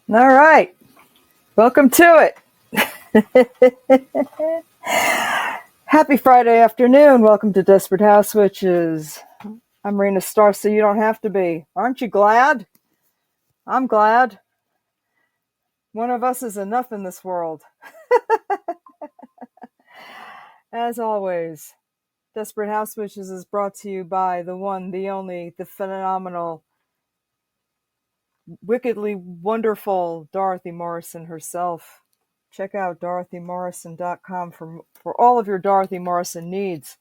All right. Welcome to it. Happy Friday afternoon. Welcome to Desperate House Witches. I'm Rena Star, so you don't have to be. Aren't you glad? I'm glad. One of us is enough in this world. As always, Desperate House Witches is brought to you by the one, the only, the phenomenal, wickedly wonderful Dorothy Morrison herself. Check out dorothymorrison.com for all of your Dorothy Morrison needs.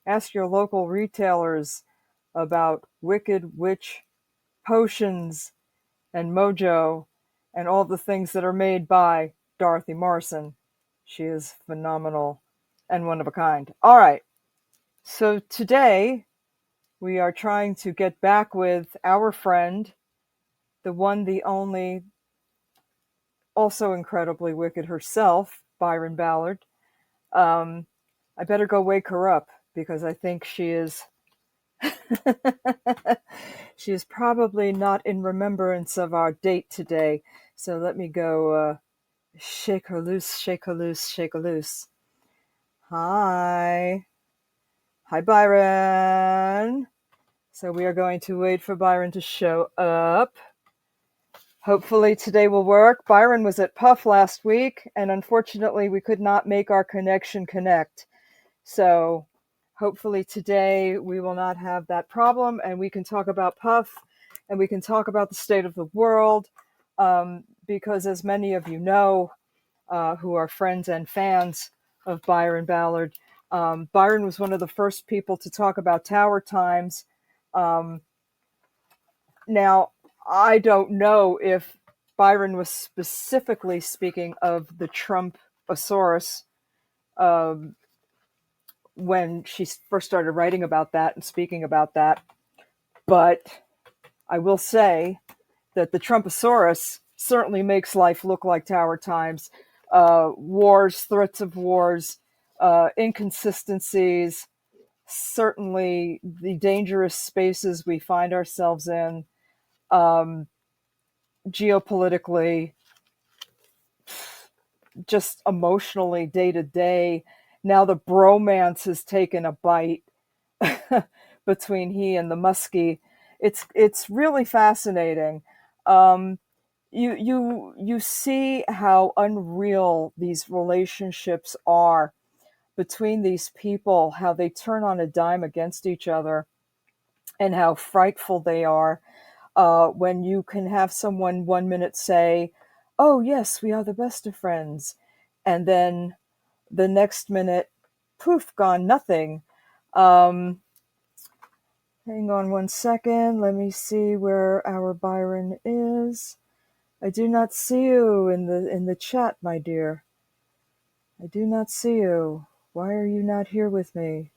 Ask your local retailers about Wicked Witch potions and mojo and all the things that are made by Dorothy Morrison. She is phenomenal and one of a kind. All right. So today we are trying to get back with our friend, the one, the only, also incredibly wicked herself, Byron Ballard. I better go wake her up because I think she is she is probably not in remembrance of our date today. So let me go shake her loose, shake her loose, shake her loose. Hi. Hi, Byron. So we are going to wait for Byron to show up. Hopefully today will work. Byron was at Puff last week, and unfortunately we could not make our connection connect. So hopefully today we will not have that problem, and we can talk about Puff, and we can talk about the state of the world, because as many of you know, who are friends and fans of Byron Ballard, Byron was one of the first people to talk about tower times. Um, Now, I don't know if Byron was specifically speaking of the Trumposaurus um, when she first started writing about that and speaking about that, but I will say that the Trumposaurus certainly makes life look like tower times. Wars, threats of wars, inconsistencies, certainly the dangerous spaces we find ourselves in, geopolitically, just emotionally, day to day. Now the bromance has taken a bite between he and the Muskie. It's really fascinating. Um, you see how unreal these relationships are between these people, how they turn on a dime against each other, and how frightful they are when you can have someone 1 minute say, "Oh yes, we are the best of friends," and then the next minute, poof, gone, nothing. Um, Hang on 1 second. Let me see where our Byron is. I do not see you in the chat, my dear. I do not see you. Why are you not here with me?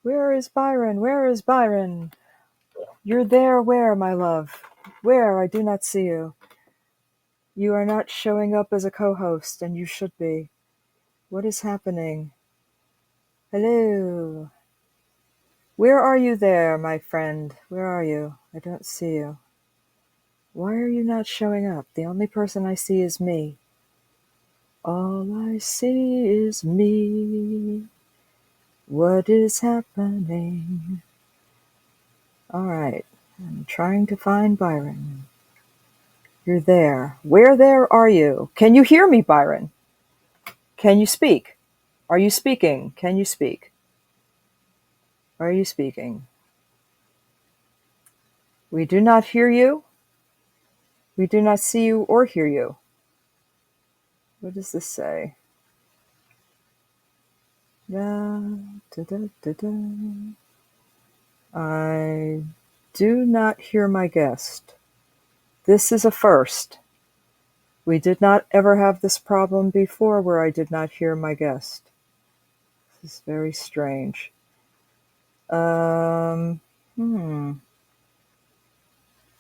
Where is Byron? Where is Byron? You're there where, my love? Where? I do not see you. You are not showing up as a co-host, and you should be. What is happening? Hello. Where are you there, my friend? Where are you? I don't see you. Why are you not showing up? The only person I see is me. All I see is me. What is happening? All right. I'm trying to find Byron. You're there. Where there are you? Can you hear me, Byron? Can you speak? Are you speaking? Can you speak? Are you speaking? We do not hear you. We do not see you or hear you. What does this say? Da, da, da, da, da. I do not hear my guest. This is a first. We did not ever have this problem before where I did not hear my guest. This is very strange. I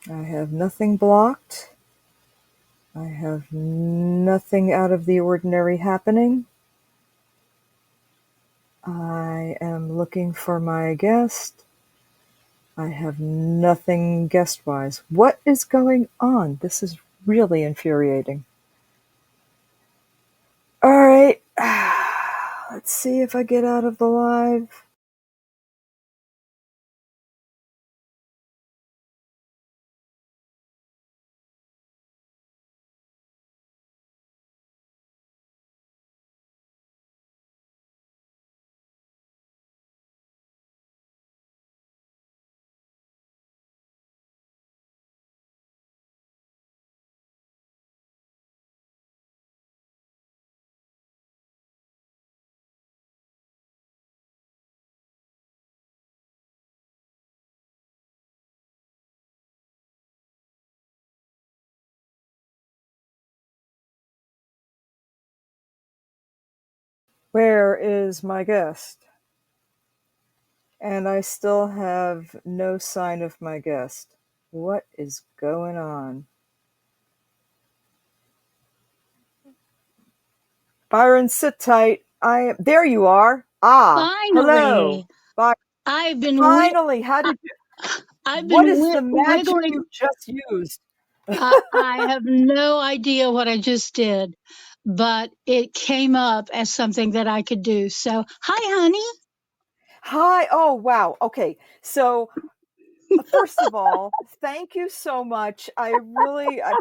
have nothing blocked. I have nothing out of the ordinary happening. I am looking for my guest. I have nothing guest-wise. What is going on? This is Really infuriating. All right. Let's see if I get out of the live. Where is my guest? And I still have no sign of my guest. What is going on? Byron, sit tight. There you are. Ah, hello. Finally, Byron, I've been wi- finally, I- I've what been is the magic wiggling. you just used? I have no idea what I just did, but it came up as something that I could do. So, hi, honey. Hi. Oh, wow. Okay. So, first of all, thank you so much.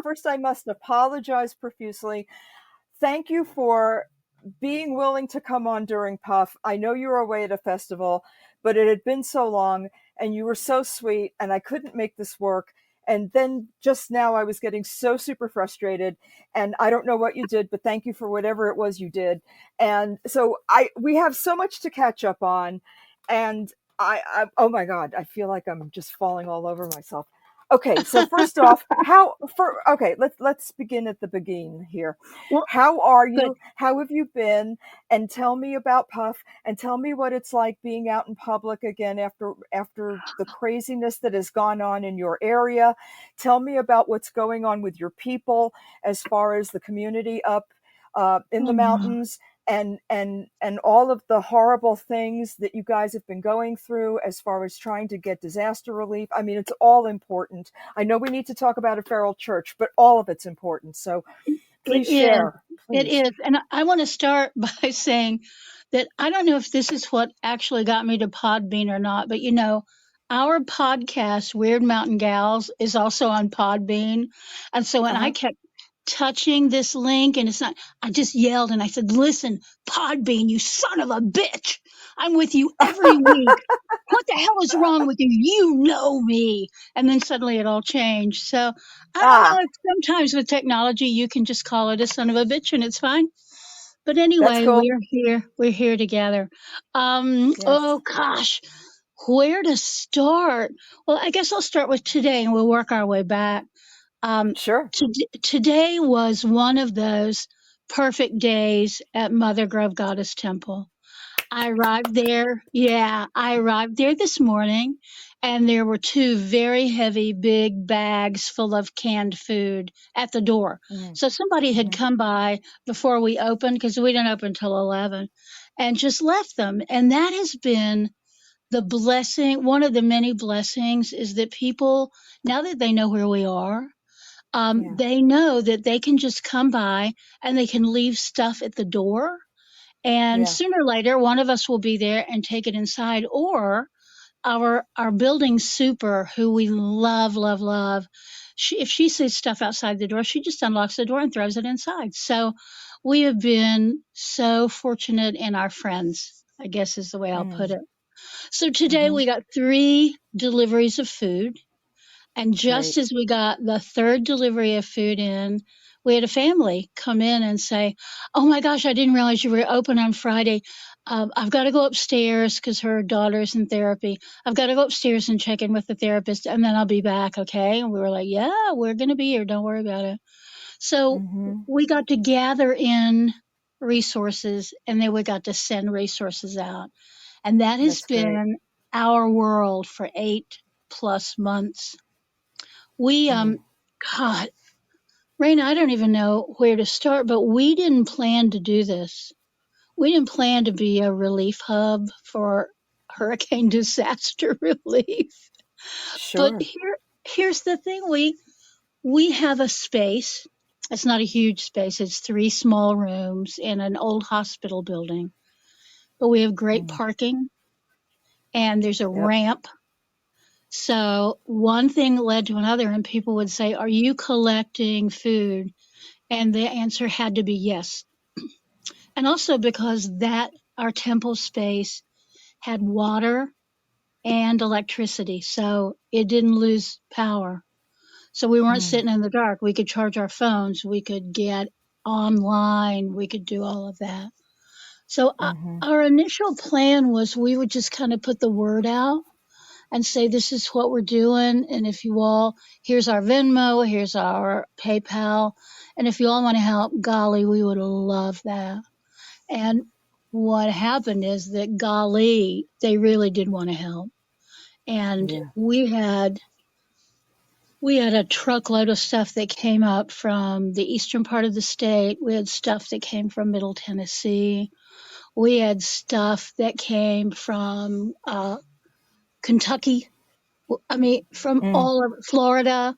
First, I must apologize profusely. Thank you for being willing to come on during Puff. I know you were away at a festival, but it had been so long and you were so sweet and I couldn't make this work. And then just now I was getting so super frustrated and I don't know what you did, but thank you for whatever it was you did. And so we have so much to catch up on. And oh my God, I feel like I'm just falling all over myself. Okay, so first off, let's begin at the beginning here. Well, How are good. you? How have you been? And tell me about Puff and tell me what it's like being out in public again after the craziness that has gone on in your area. Tell me about what's going on with your people as far as the community up in the Oh, mountains and all of the horrible things that you guys have been going through as far as trying to get disaster relief. I mean, it's all important. I know we need to talk about a feral church, but all of it's important. So it please is. share, It please. is. And I want to start by saying that I don't know if this is what actually got me to Podbean or not, but our podcast, Weird Mountain Gals, is also on Podbean. And so when I Uh-huh. kept touching this link and it's not, I just yelled and I said, listen, Podbean, you son of a bitch. I'm with you every week. What the hell is wrong with you? You know me. And then suddenly it all changed. So I don't know Ah, if sometimes with technology you can just call it a son of a bitch and it's fine. But that's anyway, cool. we're here. We're here together. Yes. Oh gosh, where to start? Well, I guess I'll start with today and we'll work our way back. Um, Sure. Today was one of those perfect days at Mother Grove Goddess Temple. I arrived there. Yeah, I arrived there this morning, and there were two very heavy, big bags full of canned food at the door. Mm, So somebody had mhm. come by before we opened because we didn't open till 11 and just left them. And that has been the blessing. One of the many blessings is that people, now that they know where we are, Yeah. they know that they can just come by and they can leave stuff at the door, and Yeah. sooner or later one of us will be there and take it inside, or our building super, who we love, if she sees stuff outside the door, she just unlocks the door and throws it inside. So we have been so fortunate in our friends, I guess is the way I'll put Mm, it. So today mhm. we got 3 deliveries of food, and just Great. as we got the third delivery of food in, we had a family come in and say, "Oh my gosh, I didn't realize you were open on Friday. I've got to go upstairs because her daughter's in therapy. I've got to go upstairs and check in with the therapist, and then I'll be back, okay?" And we were like, "Yeah, we're going to be here. Don't worry about it." So Mhm. we got to gather in resources, and then we got to send resources out. And that has That's great. been our world for 8+ months. We, Mm, God, Raina, I don't even know where to start, but we didn't plan to do this. We didn't plan to be a relief hub for hurricane disaster relief. But sure. here's the thing. We have a space. It's not a huge space. It's 3 small rooms in an old hospital building, but we have great Mm. parking and there's a Yep. ramp. So one thing led to another, and people would say, "Are you collecting food?" And the answer had to be yes. And also because that our temple space had water and electricity, so it didn't lose power. So we weren't Mm. sitting in the dark. We could charge our phones, we could get online, we could do all of that. So Mm-hmm. our initial plan was we would just kind of put the word out and say, this is what we're doing. And if you all, here's our Venmo, here's our PayPal. And if you all want to help, golly, we would love that. And what happened is that, golly, they really did want to help. And Yeah. we had a truckload of stuff that came up from the eastern part of the state. We had stuff that came from Middle Tennessee. We had stuff that came from Kentucky. I mean, from Mm. all over Florida.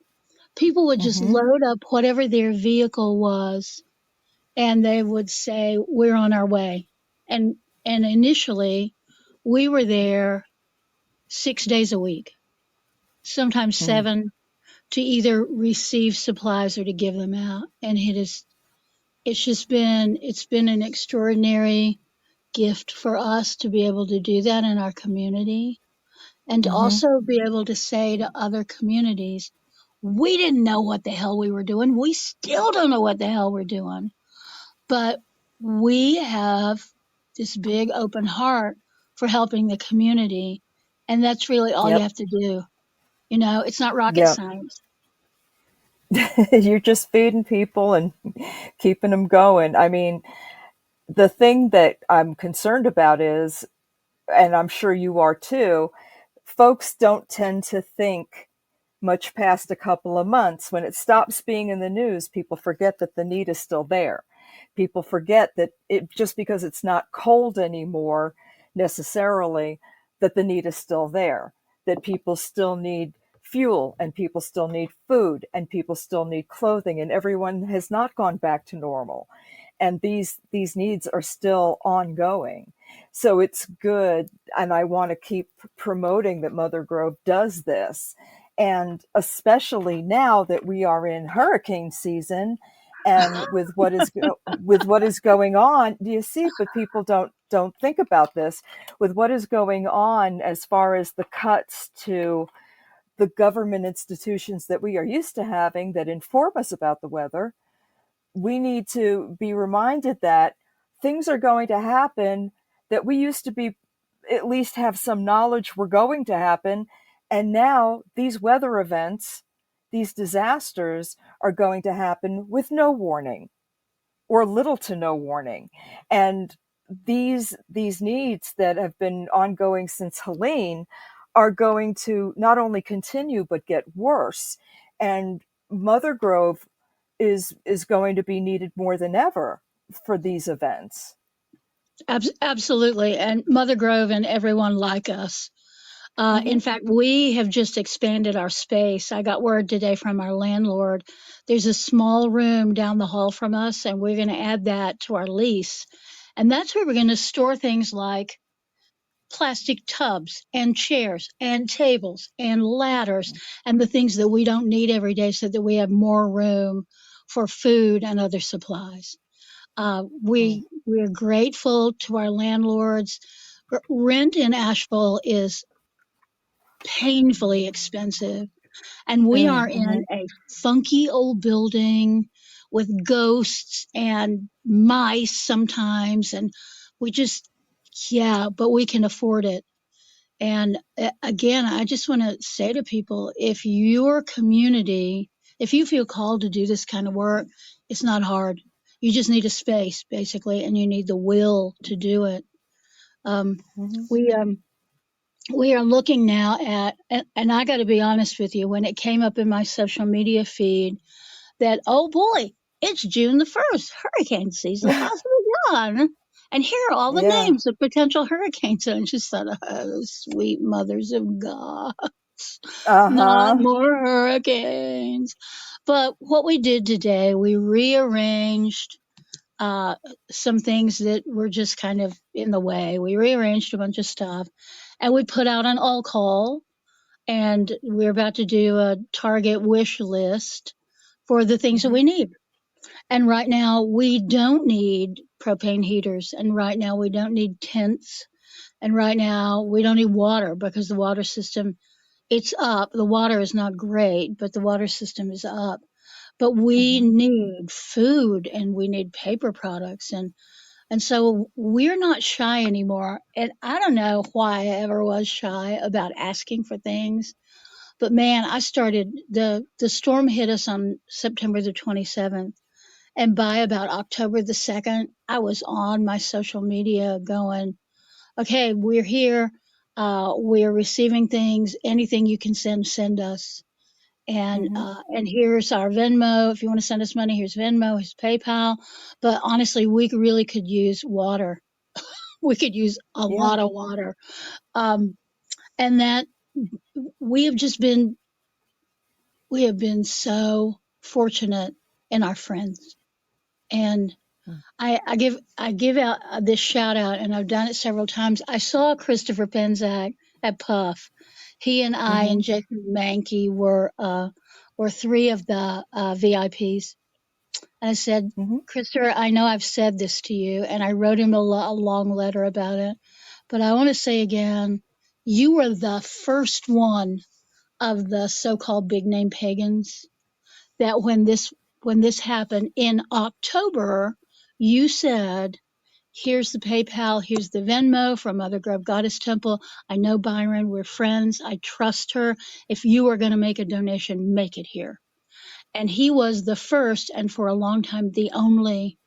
People would just Mm-hmm. load up whatever their vehicle was, and they would say, "We're on our way." And and initially, we were there 6 days a week, sometimes Mm. 7, to either receive supplies or to give them out. And it's been an extraordinary gift for us to be able to do that in our community, and to Mm-hmm. also be able to say to other communities, we didn't know what the hell we were doing. We still don't know what the hell we're doing, but we have this big open heart for helping the community. And that's really all you Yep. have to do. It's not rocket Yep. science. You're just feeding people and keeping them going. I mean, the thing that I'm concerned about is, and I'm sure you are too, folks don't tend to think much past a couple of months. When it stops being in the news, people forget that the need is still there. People forget that just because it's not cold anymore necessarily, that the need is still there, that people still need fuel and people still need food and people still need clothing, and everyone has not gone back to normal. And these needs are still ongoing. So it's good, and I want to keep promoting that Mother Grove does this, and especially now that we are in hurricane season, and with what is going on, do you see? But people don't think about this. With what is going on as far as the cuts to the government institutions that we are used to having that inform us about the weather, we need to be reminded that things are going to happen that we used to be, at least have some knowledge were going to happen. And now these weather events, these disasters are going to happen with no warning or little to no warning. And these needs that have been ongoing since Helene are going to not only continue but get worse. And Mother Grove is going to be needed more than ever for these events. Absolutely. And Mother Grove and everyone like us. Mm-hmm. In fact, we have just expanded our space. I got word today from our landlord. There's a small room down the hall from us, and we're going to add that to our lease. And that's where we're going to store things like plastic tubs and chairs and tables and ladders and the things that we don't need every day, so that we have more room for food and other supplies. We're grateful to our landlords. Rent in Asheville is painfully expensive, and we are in Mm-hmm. a funky old building with ghosts and mice sometimes, and we just, yeah, but we can afford it. And again, I just want to say to people, if your community, if you feel called to do this kind of work, it's not hard. You just need a space, basically, and you need the will to do it. Um, Mm-hmm. we we are looking now at, and I got to be honest with you, when it came up in my social media feed that, oh boy, it's June the 1st, hurricane season possibly gone. And here are all the Yeah. names of potential hurricanes. And I just thought, oh, sweet mothers of God, not Uh-huh. more hurricanes. But what we did today, we rearranged uh, some things that were just kind of in the way. We rearranged a bunch of stuff and we put out an all call, and we're about to do a Target wish list for the things that Hmm. we need. And right now, we don't need propane heaters. And right now, we don't need tents. And right now, we don't need water because the water system, it's up. The water is not great, but the water system is up. But we Hmm. need food and we need paper products. And so we're not shy anymore. And I don't know why I ever was shy about asking for things. But man, I started the storm hit us on September the 27th. And by about October the 2nd, I was on my social media going, okay, we're here. We're receiving things. Anything you can send, send us. Hmm. And here's our Venmo. If you want to send us money, here's Venmo, here's PayPal. But honestly, we really could use water. We could use a Yeah. lot of water. Um, and that we have just been, we have been so fortunate in our friends. And I give out this shout out, and I've done it several times. I saw Christopher Penzak at Puff. He and I Hmm. and Jason Mankey were three of the VIPs. And I said, Hmm. Christopher, I know I've said this to you, and I wrote him a long letter about it. But I want to say again, you were the first one of the so-called big name pagans that when this happened in October, you said, here's the PayPal, here's the Venmo from Mother Grove Goddess Temple. I know Byron, we're friends. I trust her. If you are going to make a donation, make it here. And he was the first and for a long time the only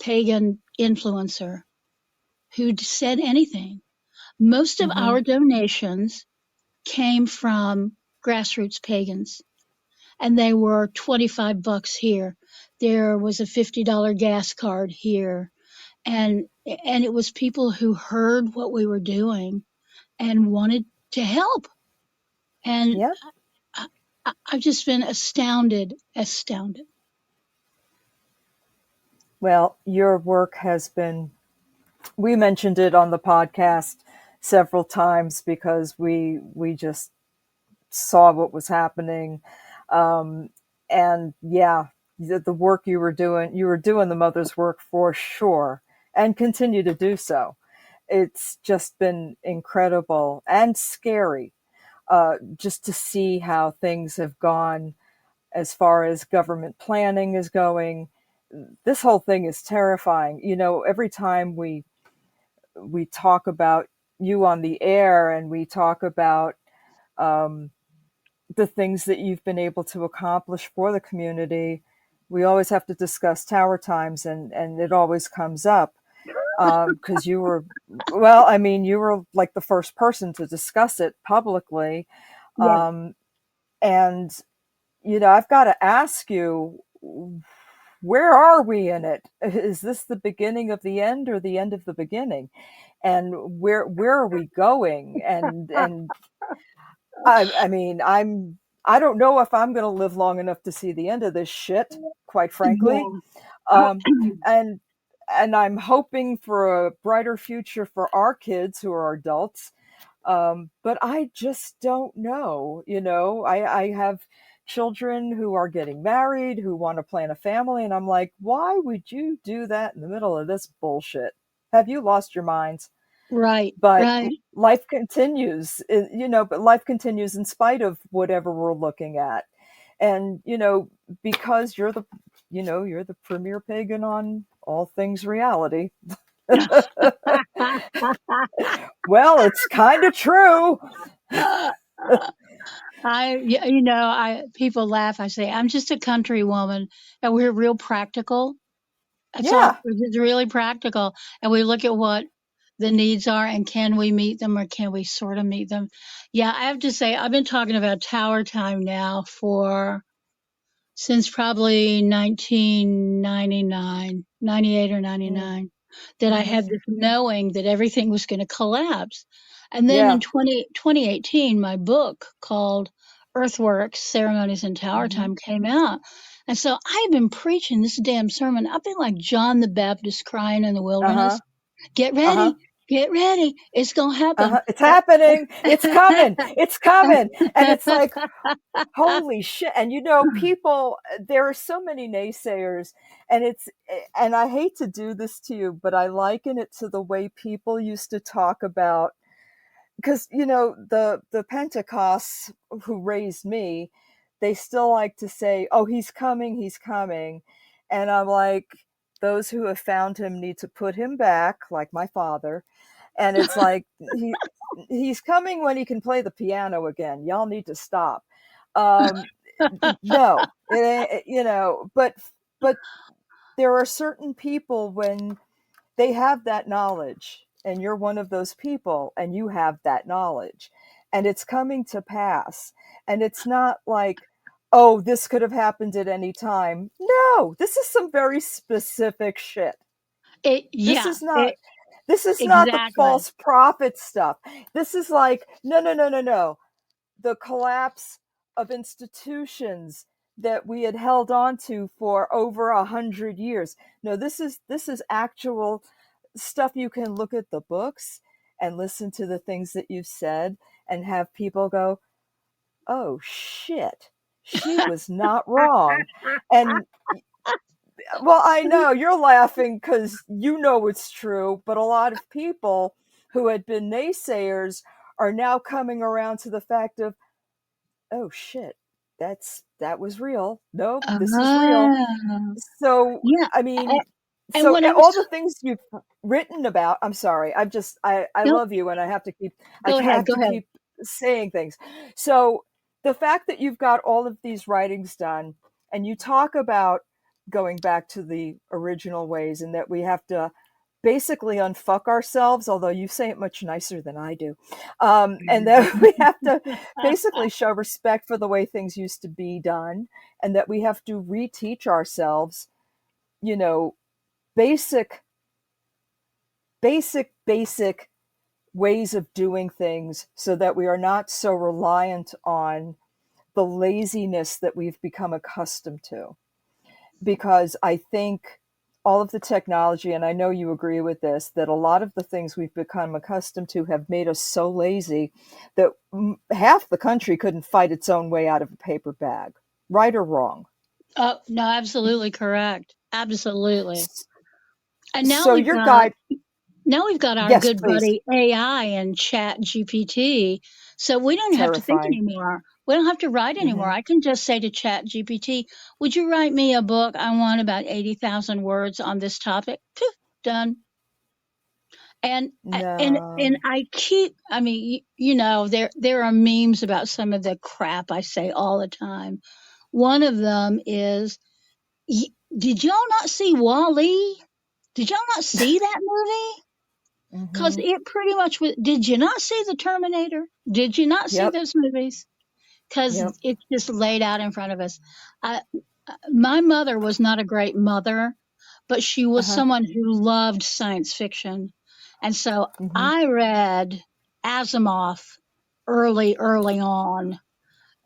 pagan influencer who said anything. Most of Hmm. our donations came from grassroots pagans, and they were $25 here. There was a $50 gas card here, and it was people who heard what we were doing and wanted to help. And Yeah. I've just been astounded, astounded. Well, your work has been, we mentioned it on the podcast several times because we just saw what was happening. Um, and yeah, the work you were doing the mother's work for sure and continue to do so. It's just been incredible and scary, just to see how things have gone as far as government planning is going. This whole thing is terrifying. You know, every time we talk about you on the air and we talk about um, the things that you've been able to accomplish for the community, we always have to discuss tower times, and it always comes up because you were, well, I mean, you were like the first person to discuss it publicly. Yeah, Um, and, you know, I've got to ask you, where are we in it? Is this the beginning of the end or the end of the beginning? And where are we going? And I mean, I don't know if I'm going to live long enough to see the end of this shit, quite frankly. yeah, Um, and and I'm hoping for a brighter future for our kids who are adults. But I just don't know. You know, I have children who are getting married, who want to plan a family, and I'm like, why would you do that in the middle of this bullshit? Have you lost your minds? right, But right, life continues, you know, but life continues in spite of whatever we're looking at. And, you know, because you're the, you know, you're the premier pagan on all things reality. Well, it's kind of true. I people laugh. I say I'm just a country woman, and we're real practical. That's all. Yeah. We're just really practical, and we look at what the needs are and can we meet them or can we sort of meet them. Yeah, I have to say I've been talking about tower time now for since probably 1999, 98 or Mm. 99, that I Hmm. had this knowing that everything was going to collapse. And then in Yeah. 2018, my book called earthworks, ceremonies, and tower Hmm. time came out. And so I've been preaching this damn sermon. I've been like John the Baptist crying in the Uh-huh. wilderness. Get Uh-huh. ready. Get ready. It's going to happen. Uh-huh. It's happening. It's coming. It's coming. And it's like, holy shit. And people, there are so many naysayers, and I hate to do this to you, but I liken it to the way people used to talk about, because the Pentecosts who raised me, they still like to say, "Oh, he's coming, he's coming," and I'm like, those who have found him need to put him back, like my father, and it's like he's coming when he can play the piano again. Y'all need to stop. Um, no, but there are certain people when they have that knowledge, and you're one of those people, and you have that knowledge, and it's coming to pass, and it's not like, oh, this could have happened at any time. No, this is some very specific shit. this Yeah, is not this is not the exactly. false prophet stuff. This is like, no, no, no, no, no, the collapse of institutions that we had held on to for over 100 years. No, this is actual stuff. You can look at the books and listen to the things that you've said and have people go, "Oh shit, she was not wrong." And well, I know you're laughing because it's true, but a lot of people who had been naysayers are now coming around to the fact of, oh shit, that was real. Nope, this is real. Ah, So yeah. I I, mean, and so when I was, all the things you've written about, I'm sorry, I no, love you, and I go ahead, have go to ahead. keep saying things. So the fact that you've got all of these writings done, and you talk about going back to the original ways, and that we have to basically unfuck ourselves, although you say it much nicer than I do, and that we have to basically show respect for the way things used to be done, and that we have to reteach ourselves, you know, basic, basic ways of doing things, so that we are not so reliant on the laziness that we've become accustomed to. Because I think all of the technology, and I know you agree with this, that a lot of the things we've become accustomed to have made us so lazy that half the country couldn't fight its own way out of a paper bag, right or wrong. Oh, no, absolutely correct. Absolutely. And So your guide, now we've got our yes, good please. buddy AI and Chat GPT. So we don't have to think Terrifying. anymore. We don't have to write anymore. Hmm. I can just say to Chat GPT, would you write me a book? I want about 80,000 words on this topic. Phew, done. And No. I keep, I mean, there are memes about some of the crap I say all the time. One of them is, did y'all not see Wall-E? Did y'all not see that movie? Because Hmm. it pretty much was. Did you not see the Terminator? Did you not see Yep. those movies? Because Yep. it's just laid out in front of us. I, my mother was not a great mother, but she was Uh-huh. someone who loved science fiction. And so Hmm. I read Asimov early on.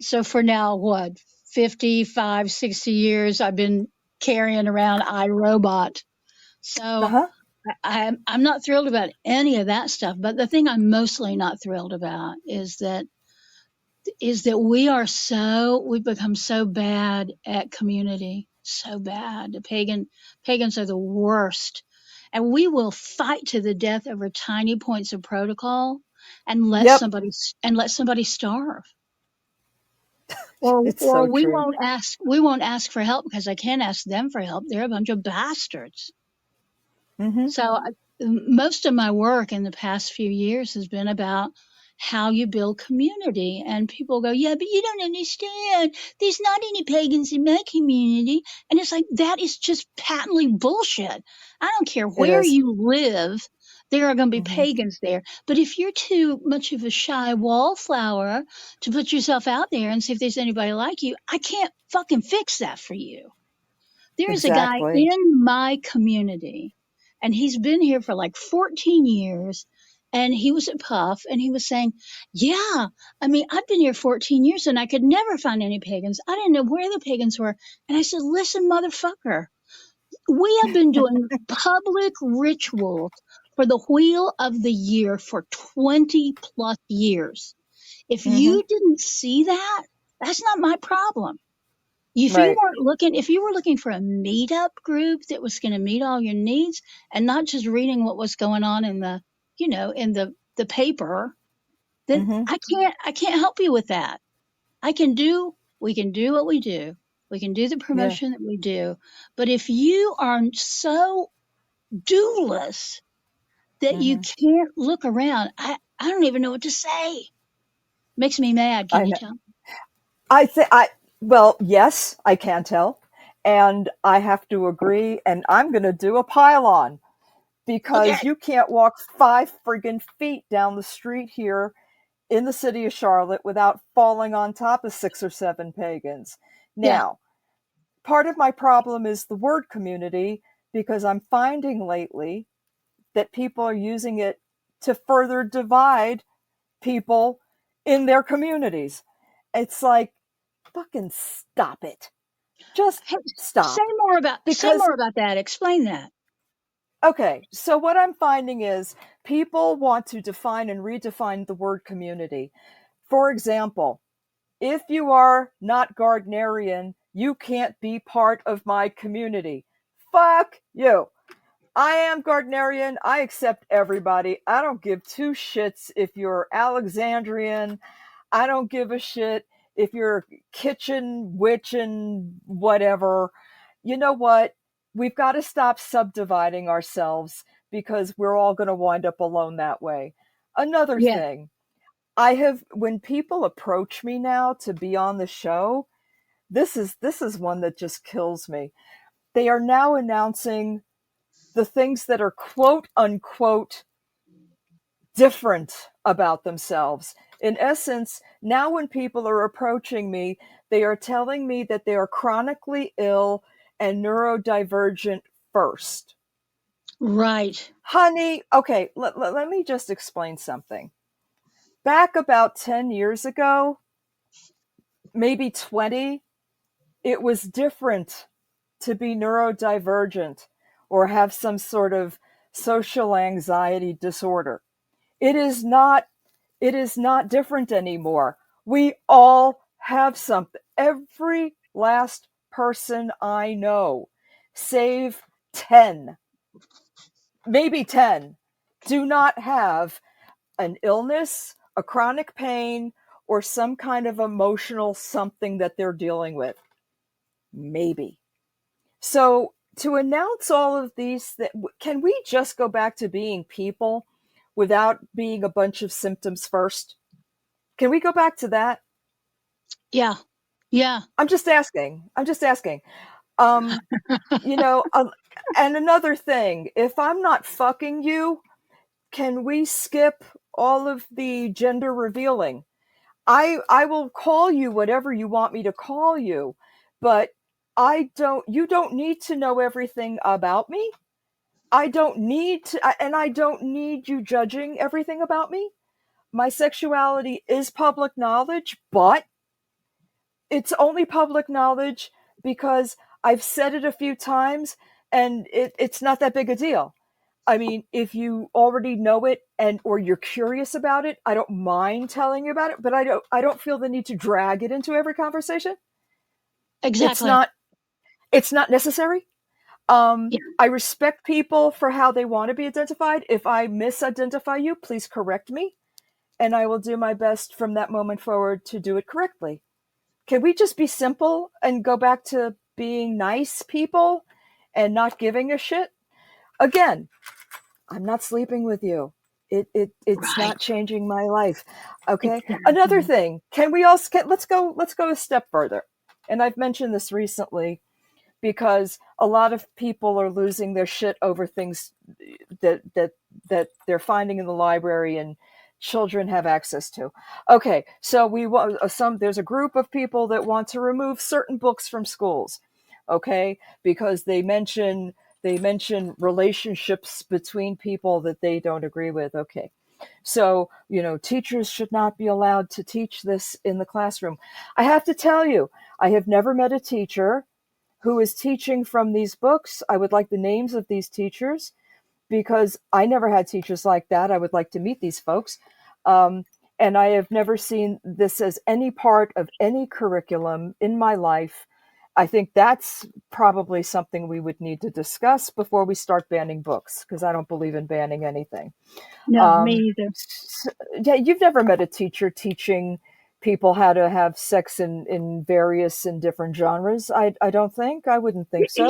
So for now, what, 55, 60 years, I've been carrying around iRobot. So Uh-huh. I'm not thrilled about any of that stuff. But the thing I'm mostly not thrilled about is that we've become so bad at community, so bad. The pagans are the worst, and we will fight to the death over tiny points of protocol and let Yep. somebody starve. Or It's so we true. won't ask for help because I can't ask them for help. They're a bunch of bastards. Hmm. So most of my work in the past few years has been about how you build community. And people go, yeah, but you don't understand. There's not any pagans in my community. And it's like, that is just patently bullshit. I don't care It where is. you live. There are going to be Hmm. pagans there. But if you're too much of a shy wallflower to put yourself out there and see if there's anybody like you, I can't fucking fix that for you. There is a guy Exactly. in my community, and he's been here for like 14 years. And he was at Puff, and he was saying, yeah, I mean, I've been here 14 years and I could never find any pagans. I didn't know where the pagans were. And I said, listen, motherfucker, we have been doing public rituals for the wheel of the year for 20 plus years. If Mm-hmm. you didn't see that, that's not my problem. Right. If you were looking for a meetup group that was going to meet all your needs and not just reading what was going on in the, in the paper, then Mm-hmm. I can't help you with that. We can do what we do. We can do the Yeah. promotion that we do. But if you are so dooless that you Mm-hmm. can't look around, I don't even know what to say. Makes me mad, can I you know. tell? I think well, yes, I can tell. And I have to agree. And I'm going to do a pylon because Okay. you can't walk 5 friggin' feet down the street here in the city of Charlotte without falling on top of 6 or 7 pagans. Yeah. Now, part of my problem is the word community because I'm finding lately that people are using it to further divide people in their communities. It's like, fucking stop it. Just Hey, stop. say Because, more about that. Explain that. okay, so what I'm finding is people want to define and redefine the word community. For example, if you are not Gardnerian, you can't be part of my community. Fuck you. I am Gardnerian. I accept everybody. I don't give two shits if you're Alexandrian. I don't give a shit if you're kitchen witch and whatever. You know what? We've got to stop subdividing ourselves because we're all going to wind up alone that way. Another Yeah. thing, when people approach me now to be on the show, this is one that just kills me. They are now announcing the things that are quote unquote different about themselves. In essence, now when people are approaching me, they are telling me that they are chronically ill and neurodivergent first. Right. Honey, okay, let me just explain something. Back about 10 years ago, maybe 20, it was different to be neurodivergent or have some sort of social anxiety disorder. It is not it is not different anymore. We all have something. Every last person I know, save 10, maybe 10, do not have an illness, a chronic pain, or some kind of emotional something that they're dealing with. Maybe. So to announce all of these, can we just go back to being people without being a bunch of symptoms first? Can we go back to that? Yeah. Yeah. I'm just asking. I'm just asking. Um, you know, and another thing, if I'm not fucking you, can we skip all of the gender revealing? I will call you whatever you want me to call you, but you don't need to know everything about me. I don't need to, and I don't need you judging everything about me. My sexuality is public knowledge, but it's only public knowledge because I've said it a few times and it's not that big a deal. I mean, if you already know it and or you're curious about it, I don't mind telling you about it, but I don't feel the need to drag it into every conversation. It's Exactly. not it's not necessary. Yeah. I respect people for how they want to be identified. If I misidentify you, please correct me, and I will do my best from that moment forward to do it correctly. Can we just be simple and go back to being nice people and not giving a shit? Again, I'm not sleeping with you. It's not Right. changing my life. Okay. Another Exactly. thing, can we also let's go a step further. And I've mentioned this recently because a lot of people are losing their shit over things that that that they're finding in the library and children have access to. Okay, so we want there's a group of people that want to remove certain books from schools. Okay, because they mention relationships between people that they don't agree with. Okay. So, teachers should not be allowed to teach this in the classroom. I have to tell you, I have never met a teacher who is teaching from these books. I would like the names of these teachers because I never had teachers like that. I would like to meet these folks. Um, and I have never seen this as any part of any curriculum in my life. I think that's probably something we would need to discuss before we start banning books, because I don't believe in banning anything. No, me Um, either. yeah, you've never met a teacher teaching people how to have sex in various and different genres. I don't think. I wouldn't think so.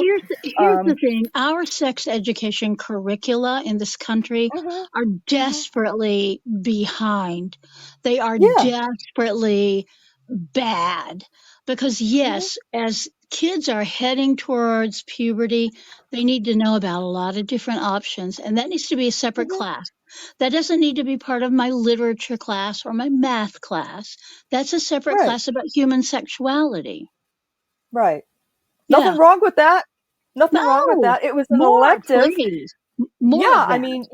Here's the Um, thing. Our sex education curricula in this country mhm, are mhm. desperately behind. They are Yeah. desperately bad because Mhm, yes, as kids are heading towards puberty, they need to know about a lot of different options, and that needs to be a separate mhm. class. That doesn't need to be part of my literature class or my math class. That's a separate Right. class about human sexuality. Right. Nothing Yeah. wrong with that. Nothing wrong with No, that. It was an more, elective. please. More Yeah, of I that. mean,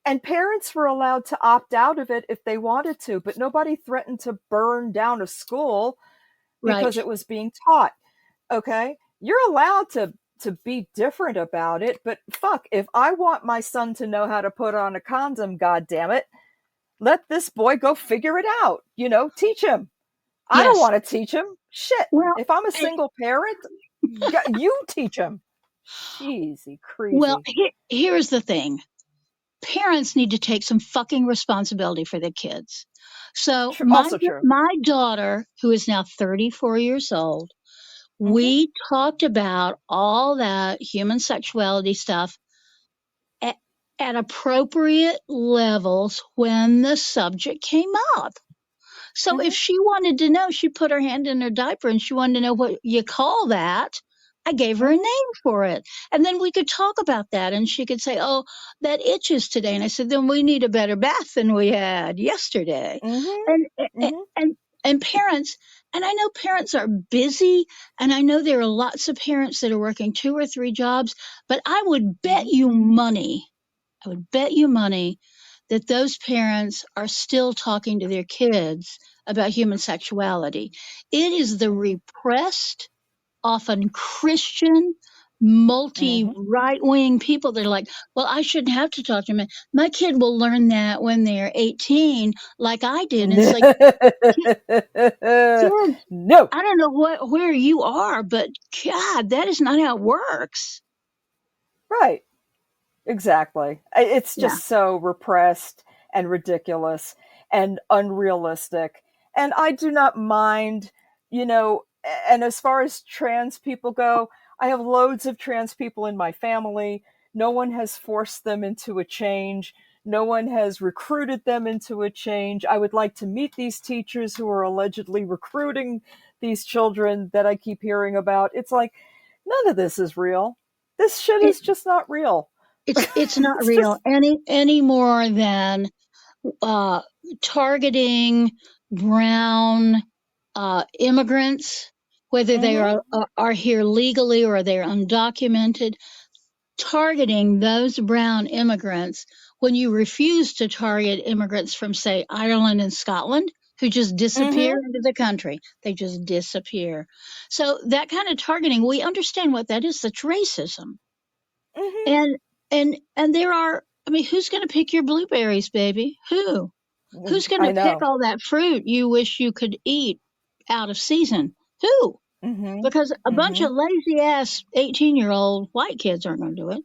and parents were allowed to opt out of it if they wanted to, but nobody threatened to burn down a school because Right. it was being taught. Okay? You're allowed to be different about it, but fuck, if I want my son to know how to put on a condom, god damn it, let this boy go figure it out. Teach him. I don't Yes. want to teach him. Shit. Well, If I'm a and, single parent, you teach him. Sheezy, well, crazy. here's the thing. Parents need to take some fucking responsibility for their kids. So Also true. my daughter, who is now 34 years old, Hmm. we talked about all that human sexuality stuff at, at appropriate levels when the subject came up. So if Hmm. she wanted to know, she put her hand in her diaper and she wanted to know what you call that. I gave her a Hmm. name for it. And then we could talk about that. And she could say, oh, that itches today. And I said, then we need a better bath than we had yesterday. Hmm. And, Hmm. and, and parents, and I know parents are busy, and I know there are lots of parents that are working 2 or 3 jobs, but Hmm. I would bet you money that those parents are still talking to their kids about human sexuality. It is the Hmm. repressed, often Christian, multi Hmm. right wing people that are like, well, I shouldn't have to talk to them. My kid will learn that when they're 18, like I did. And it's like, kids, No. I don't know where you are, but God, that is not how it works. Right. Exactly. It's Yeah. just so repressed and ridiculous and unrealistic. And I do not mind, and as far as trans people go, I have loads of trans people in my family. No one has forced them into a change. No one has recruited them into a change. I would like to meet these teachers who are allegedly recruiting these children that I keep hearing about. It's like, none of this is real. This shit It, is just not real. it's not It's real just. any more than uh, targeting brown immigrants, whether they Mhm. are here legally or they're undocumented, targeting those brown immigrants when you refuse to target immigrants from, say, Ireland and Scotland, who just disappear Mhm. into the country. They just disappear. So that kind of targeting, we understand what that is. That's racism. Mhm. And and there are, I mean, who's going to pick your blueberries, baby? Who? Who's going to I pick know. all that fruit you wish you could eat out of season? Who? Mhm. Because a bunch of Mhm. lazy ass 18-year-old white kids aren't going to do it.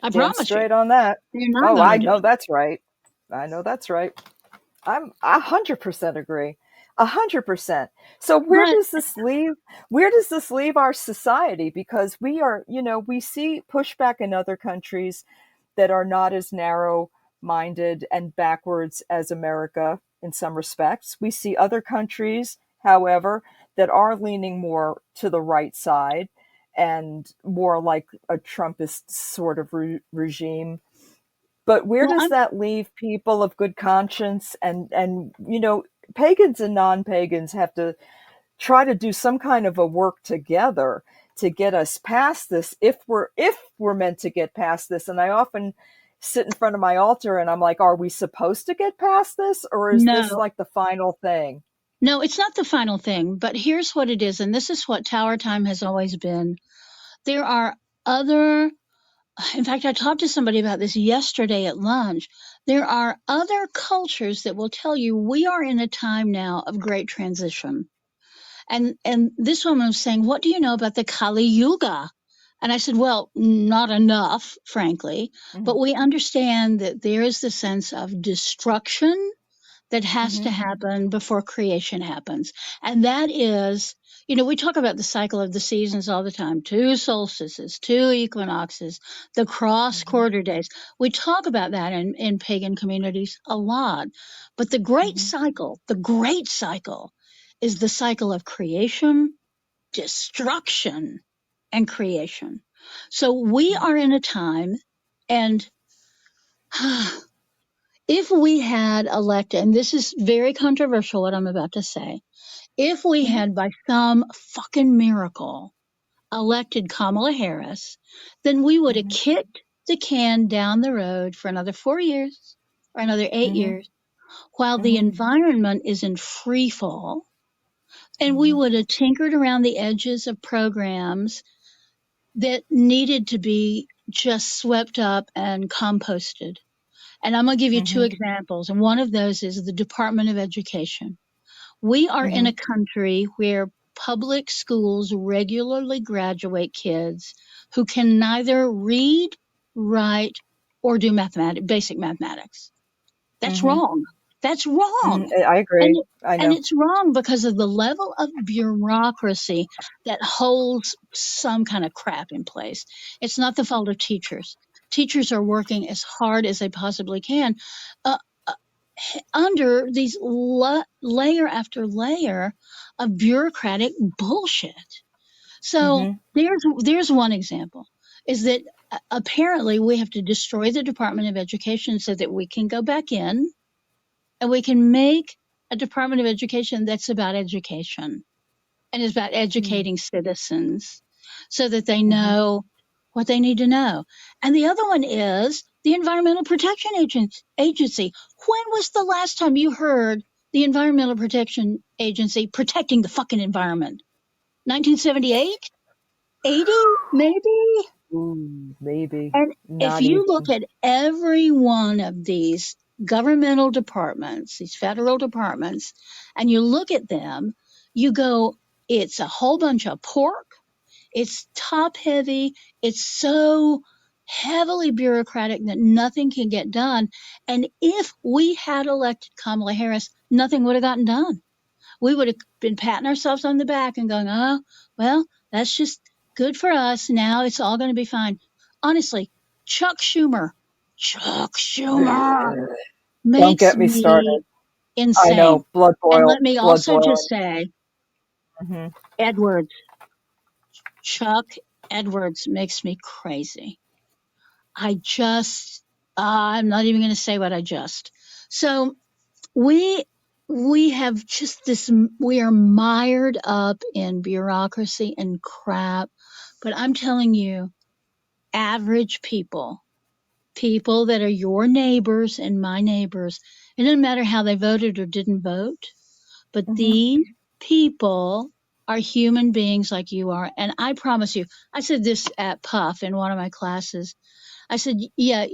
I Damn promise you. straight on that. They're not Oh, going to I do know it. that's right. I know that's right. I'm 100% agree. 100%. So where But does this leave? Where does this leave our society? Because we see pushback in other countries that are not as narrow-minded and backwards as America in some respects. We see other countries, however, that are leaning more to the right side and more like a Trumpist sort of regime. But where well, does I'm that leave people of good conscience, and pagans and non-pagans have to try to do some kind of a work together to get us past this, if we're meant to get past this. And I often sit in front of my altar and I'm like, are we supposed to get past this? Or is this No, like the final thing? no, it's not the final thing, but here's what it is. And this is what Tower Time has always been. There are other, in fact, I talked to somebody about this yesterday at lunch. There are other cultures that will tell you we are in a time now of great transition. And this woman was saying, what do you know about the Kali Yuga? And I said, well, not enough, frankly, Mm-hmm. but we understand that there is the sense of destruction that has Mm-hmm. to happen before creation happens. And that is, we talk about the cycle of the seasons all the time, 2 solstices, 2 equinoxes, the cross Mm-hmm. quarter days. We talk about that in pagan communities a lot. But the great cycle is the cycle of creation, destruction, and creation. So we are in a time, and if we had elected, and this is very controversial what I'm about to say, if we Mm-hmm. had by some fucking miracle elected Kamala Harris, then we would have Mm-hmm. kicked the can down the road for another 4 years or another eight Mm-hmm. years while the Mm-hmm. environment is in free fall. And we Mm-hmm. would have tinkered around the edges of programs that needed to be just swept up and composted. And I'm going to give you two Mm-hmm. examples. And one of those is the Department of Education. We are in Mm-hmm. a country where public schools regularly graduate kids who can neither read, write, or do basic mathematics. That's Mm-hmm. wrong. That's wrong. I And, agree. I and know. it's wrong because of the level of bureaucracy that holds some kind of crap in place. It's not the fault of teachers. Teachers are working as hard as they possibly can uh, uh, under these layer after layer of bureaucratic bullshit. So Mm-hmm. there's one example is that apparently we have to destroy the Department of Education so that we can go back in and we can make a Department of Education that's about education and is about educating citizens so that they Mm-hmm. know what they need to know. And the other one is the Environmental Protection Agency. When was the last time you heard the Environmental Protection Agency protecting the fucking environment? 1978? 80? Maybe? Ooh, maybe. And if Not you look even. at every one of these governmental departments, these federal departments, and you look at them, you go, it's a whole bunch of pork. It's top heavy. It's so heavily bureaucratic that nothing can get done. And if we had elected Kamala Harris, nothing would have gotten done. We would have been patting ourselves on the back and going, oh, well, that's just good for us. Now it's all going to be fine. Honestly, Chuck Schumer Don't makes get me started. me I know. insane. Blood And boil. let me Blood also just boiling. say, Mm-hmm. Edwards, Chuck Edwards makes me crazy. I just, I'm not even going to say what I just. So we we have just this, we are mired up in bureaucracy and crap, but I'm telling you, average people that are your neighbors and my neighbors, it doesn't matter how they voted or didn't vote, but Mm-hmm. these people are human beings like you are. And I promise you, I said this at Puff in one of my classes. I said, yeah,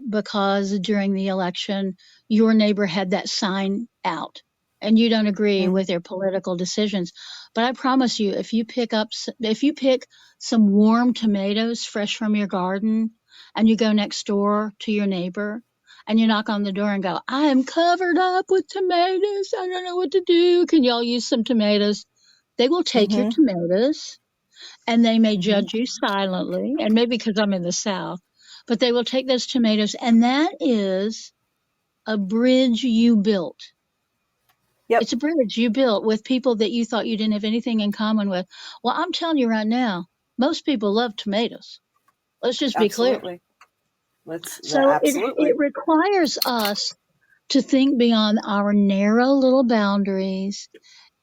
because during the election, your neighbor had that sign out and you don't agree Mm-hmm. with their political decisions. But I promise you, if you pick some warm tomatoes fresh from your garden and you go next door to your neighbor and you knock on the door and go, I am covered up with tomatoes. I don't know what to do. Can y'all use some tomatoes? They will take your Mm-hmm. tomatoes and they may Mm-hmm. judge you silently, and maybe because I'm in the South, but they will take those tomatoes, and that is a bridge you built. Yep. It's a bridge you built with people that you thought you didn't have anything in common with. Well, I'm telling you right now, most people love tomatoes. Let's just be clear. Absolutely. Let's. So it Absolutely. requires us to think beyond our narrow little boundaries.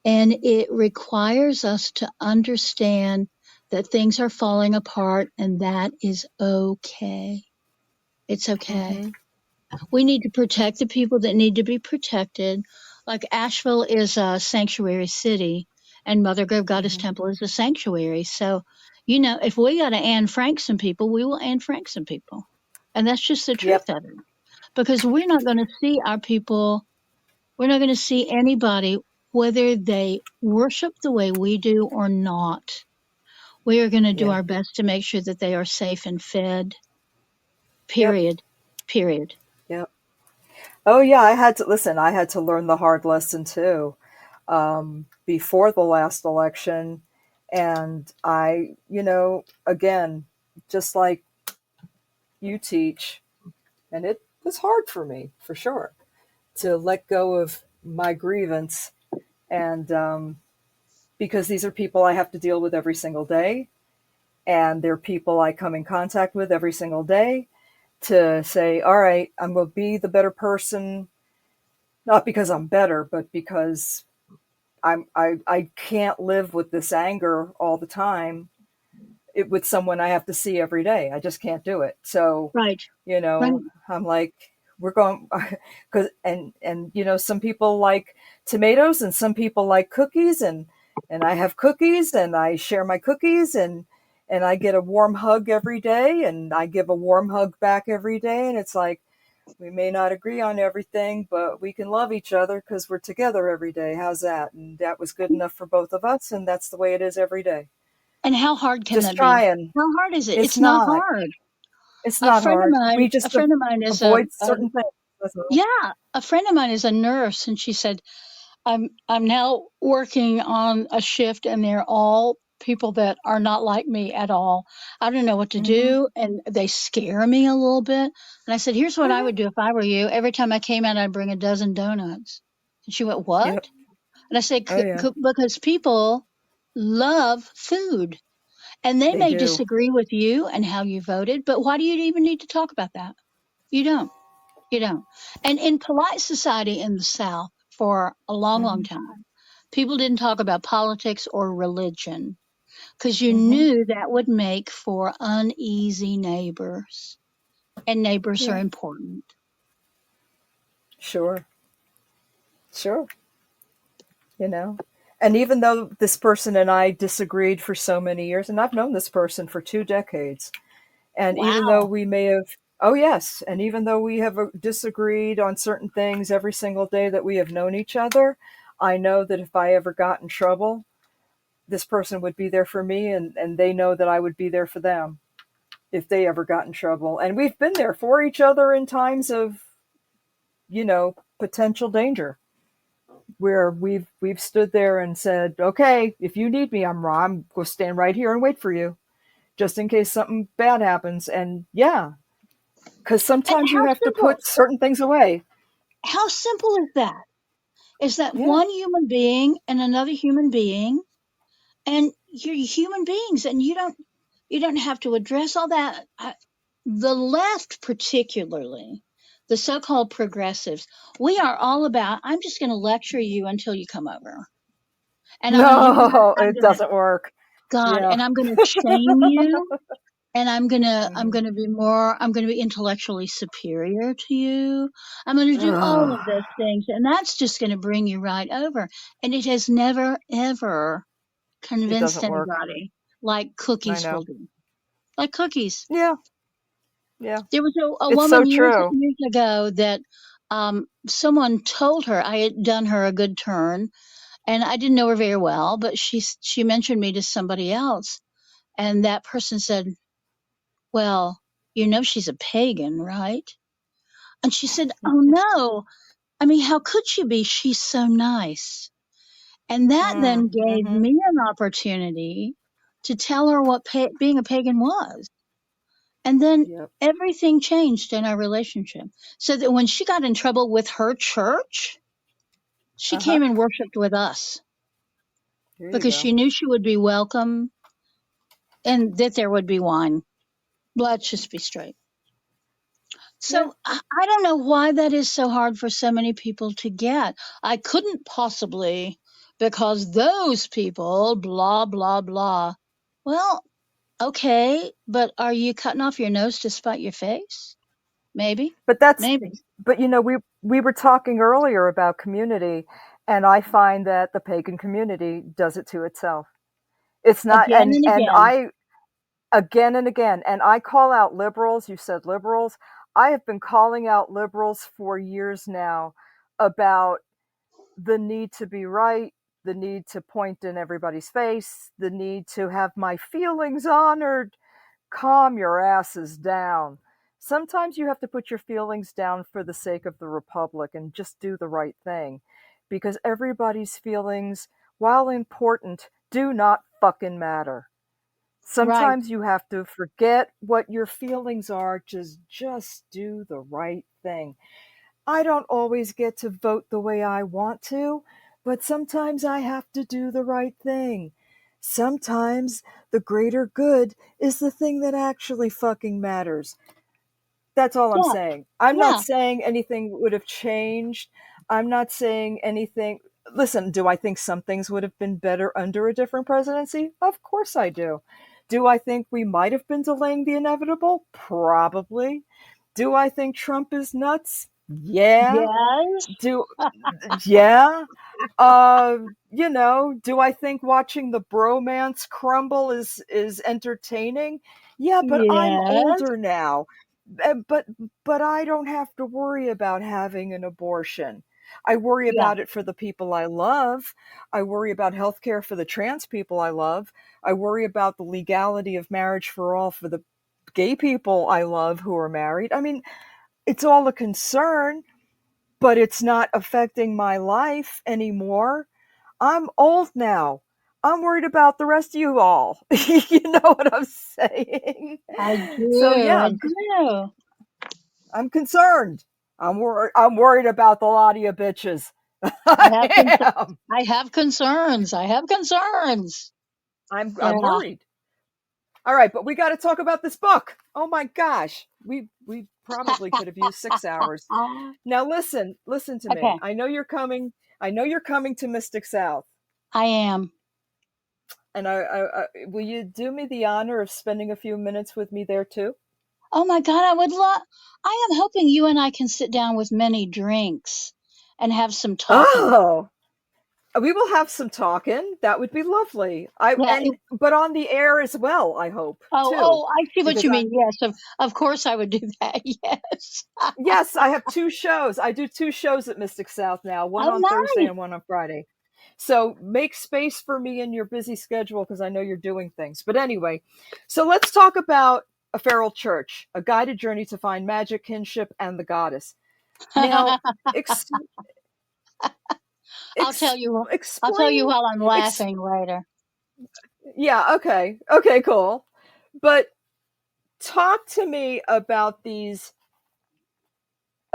And it requires us to understand that things are falling apart and that is okay. It's okay. Mm-hmm. We need to protect the people that need to be protected. Like Asheville is a sanctuary city, and Mother Grove Goddess Mm-hmm. Temple is a sanctuary. So, you know, if we got to Anne Frank some people, we will Anne Frank some people. And that's just the Yep. truth of it. Because we're not going to see our people, we're not going to see anybody, whether they worship the way we do or not. We are going to do Yeah. our best to make sure that they are safe and fed, Yep. period. Period. Yep. Oh yeah, I had to listen. I had to learn the hard lesson too, before the last election, and again, just like you teach, and it was hard for me for sure to let go of my grievance, and because these are people I have to deal with every single day, and they're people I come in contact with every single day. To say, all right, I'm going to be the better person, not because I'm better, but because I can't live with this anger all the time, with someone I have to see every day. I just can't do it. So, Right. you Right. know, I'm like, we're going, because, some people like tomatoes and some people like cookies, and I have cookies and I share my cookies, and I get a warm hug every day and I give a warm hug back every day. And it's like, we may not agree on everything, but we can love each other because we're together every day. How's that? And that was good enough for both of us. And that's the way it is every day. And how hard can Just that be? trying. How hard is it? It's It's not not. hard. It's A not friend of hard. mine, We a just friend of mine is avoid certain things. That's all. yeah, a friend of mine is a nurse, and she said, I'm now working on a shift, and they're all people that are not like me at all. I don't know what to Mm-hmm. do, and they scare me a little bit. And I said, here's what I Mm-hmm. would do if I were you. Every time I came out, I'd bring a dozen donuts. And she went, Yep. what? And I said, Oh yeah. because people love food. And they They may do. disagree with you and how you voted, but why do you even need to talk about that? You don't. You don't. And in polite society in the South for a long, long Mm-hmm. time, people didn't talk about politics or religion because you Mm-hmm. knew that would make for uneasy neighbors. And neighbors are Yeah. important. Sure. Sure. You know. And even though this person and I disagreed for so many years, and I've known this person for 2 decades, and even though Wow. we may have, oh yes, and even though we have disagreed on certain things every single day that we have known each other, I know that if I ever got in trouble, this person would be there for me, and they know that I would be there for them if they ever got in trouble. And we've been there for each other in times of, potential danger, where we've stood there and said, okay, if you need me, I'm going to stand right here and wait for you, just in case something bad happens. And yeah, because And sometimes you have to put certain things away. how simple is that? Is that Yeah. one human being and another human being, and you're human beings, and you don't have to address all that. The left, particularly the so-called progressives, we are all about, I'm just going to lecture you until you come over, and I'm going to do that. No, I'm it going to, doesn't work. God, Yeah. and I'm going to shame you, and I'm Hmm. going to be more, I'm going to be intellectually superior to you. I'm going to do all Ugh, of those things, and that's just going to bring you right over. And it has never ever it convinced doesn't work. anybody like I cookies will know. do. Like cookies. Yeah. Yeah. There was a It's woman so years true. years ago that someone told her I had done her a good turn, and I didn't know her very well, but she mentioned me to somebody else, and that person said, "Well, you know she's a pagan, right?" And she said, "Oh no, I mean, how could she be? She's so nice." And that then gave Mm-hmm. me an opportunity to tell her what being a pagan was. And then Yep. everything changed in our relationship. So that when she got in trouble with her church, she Uh-huh. came and worshiped with us Here you because go. she knew she would be welcome and that there would be wine. Let's just be straight. Yeah. So I don't know why that is so hard for so many people to get. I couldn't possibly, because those people, blah, blah, blah. Well, okay, but are you cutting off your nose to spite your face? Maybe. But that's Maybe. but we were talking earlier about community, and I find that the pagan community does it to itself. It's not, Again and and again. I again and again, and I call out liberals. You said liberals. I have been calling out liberals for years now about the need to be right, the need to point in everybody's face, the need to have my feelings honored. Calm your asses down. Sometimes you have to put your feelings down for the sake of the republic and just do the right thing. Because everybody's feelings, while important, do not fucking matter. Right. Sometimes you have to forget what your feelings are, just do the right thing. I don't always get to vote the way I want to, but sometimes I have to do the right thing. Sometimes the greater good is the thing that actually fucking matters. That's all I'm Yeah. saying. I'm not Yeah. saying anything would have changed. I'm not saying anything. Listen, do I think some things would have been better under a different presidency? Of course I do. Do I think we might have been delaying the inevitable? Probably. Do I think Trump is nuts? Yeah. Yes. Do yeah. Do I think watching the bromance crumble is entertaining? Yeah, but I'm Yes. older now. But I don't have to worry about having an abortion. I worry Yeah. about it for the people I love. I worry about health care for the trans people I love. I worry about the legality of marriage for all for the gay people I love who are married. I mean, it's all a concern, but it's not affecting my life anymore. I'm old now. I'm worried about the rest of you all. You know what I'm saying? I So do. yeah, I do. I'm concerned. I'm worried about the lot of you bitches. I have con- I am. I have concerns. I have concerns. I'm Yeah. worried. All right, but we got to talk about this book. Oh my gosh, we probably could have used 6 hours. Now listen to me. Okay. I know you're coming to Mystic South. I am. And will you do me the honor of spending a few minutes with me there too? Oh my God, I would love. I am hoping you and I can sit down with many drinks and have some talking. Oh, we will have some talking. That would be lovely. I Yeah. and but on the air as well, I hope too, I see what because you I mean. Yes, of course I would do that. Yes. yes, I have two shows. I do two shows at Mystic South now, one Oh, on Thursday nice. and one on Friday. So make space for me in your busy schedule because I know you're doing things. But anyway, so let's talk about A Feral Church, a guided journey to find magic, kinship, and the goddess. Now, ex- I'll tell ex- you. I'll tell you explain, while I'm ex- laughing later. yeah, okay, cool. But talk to me about these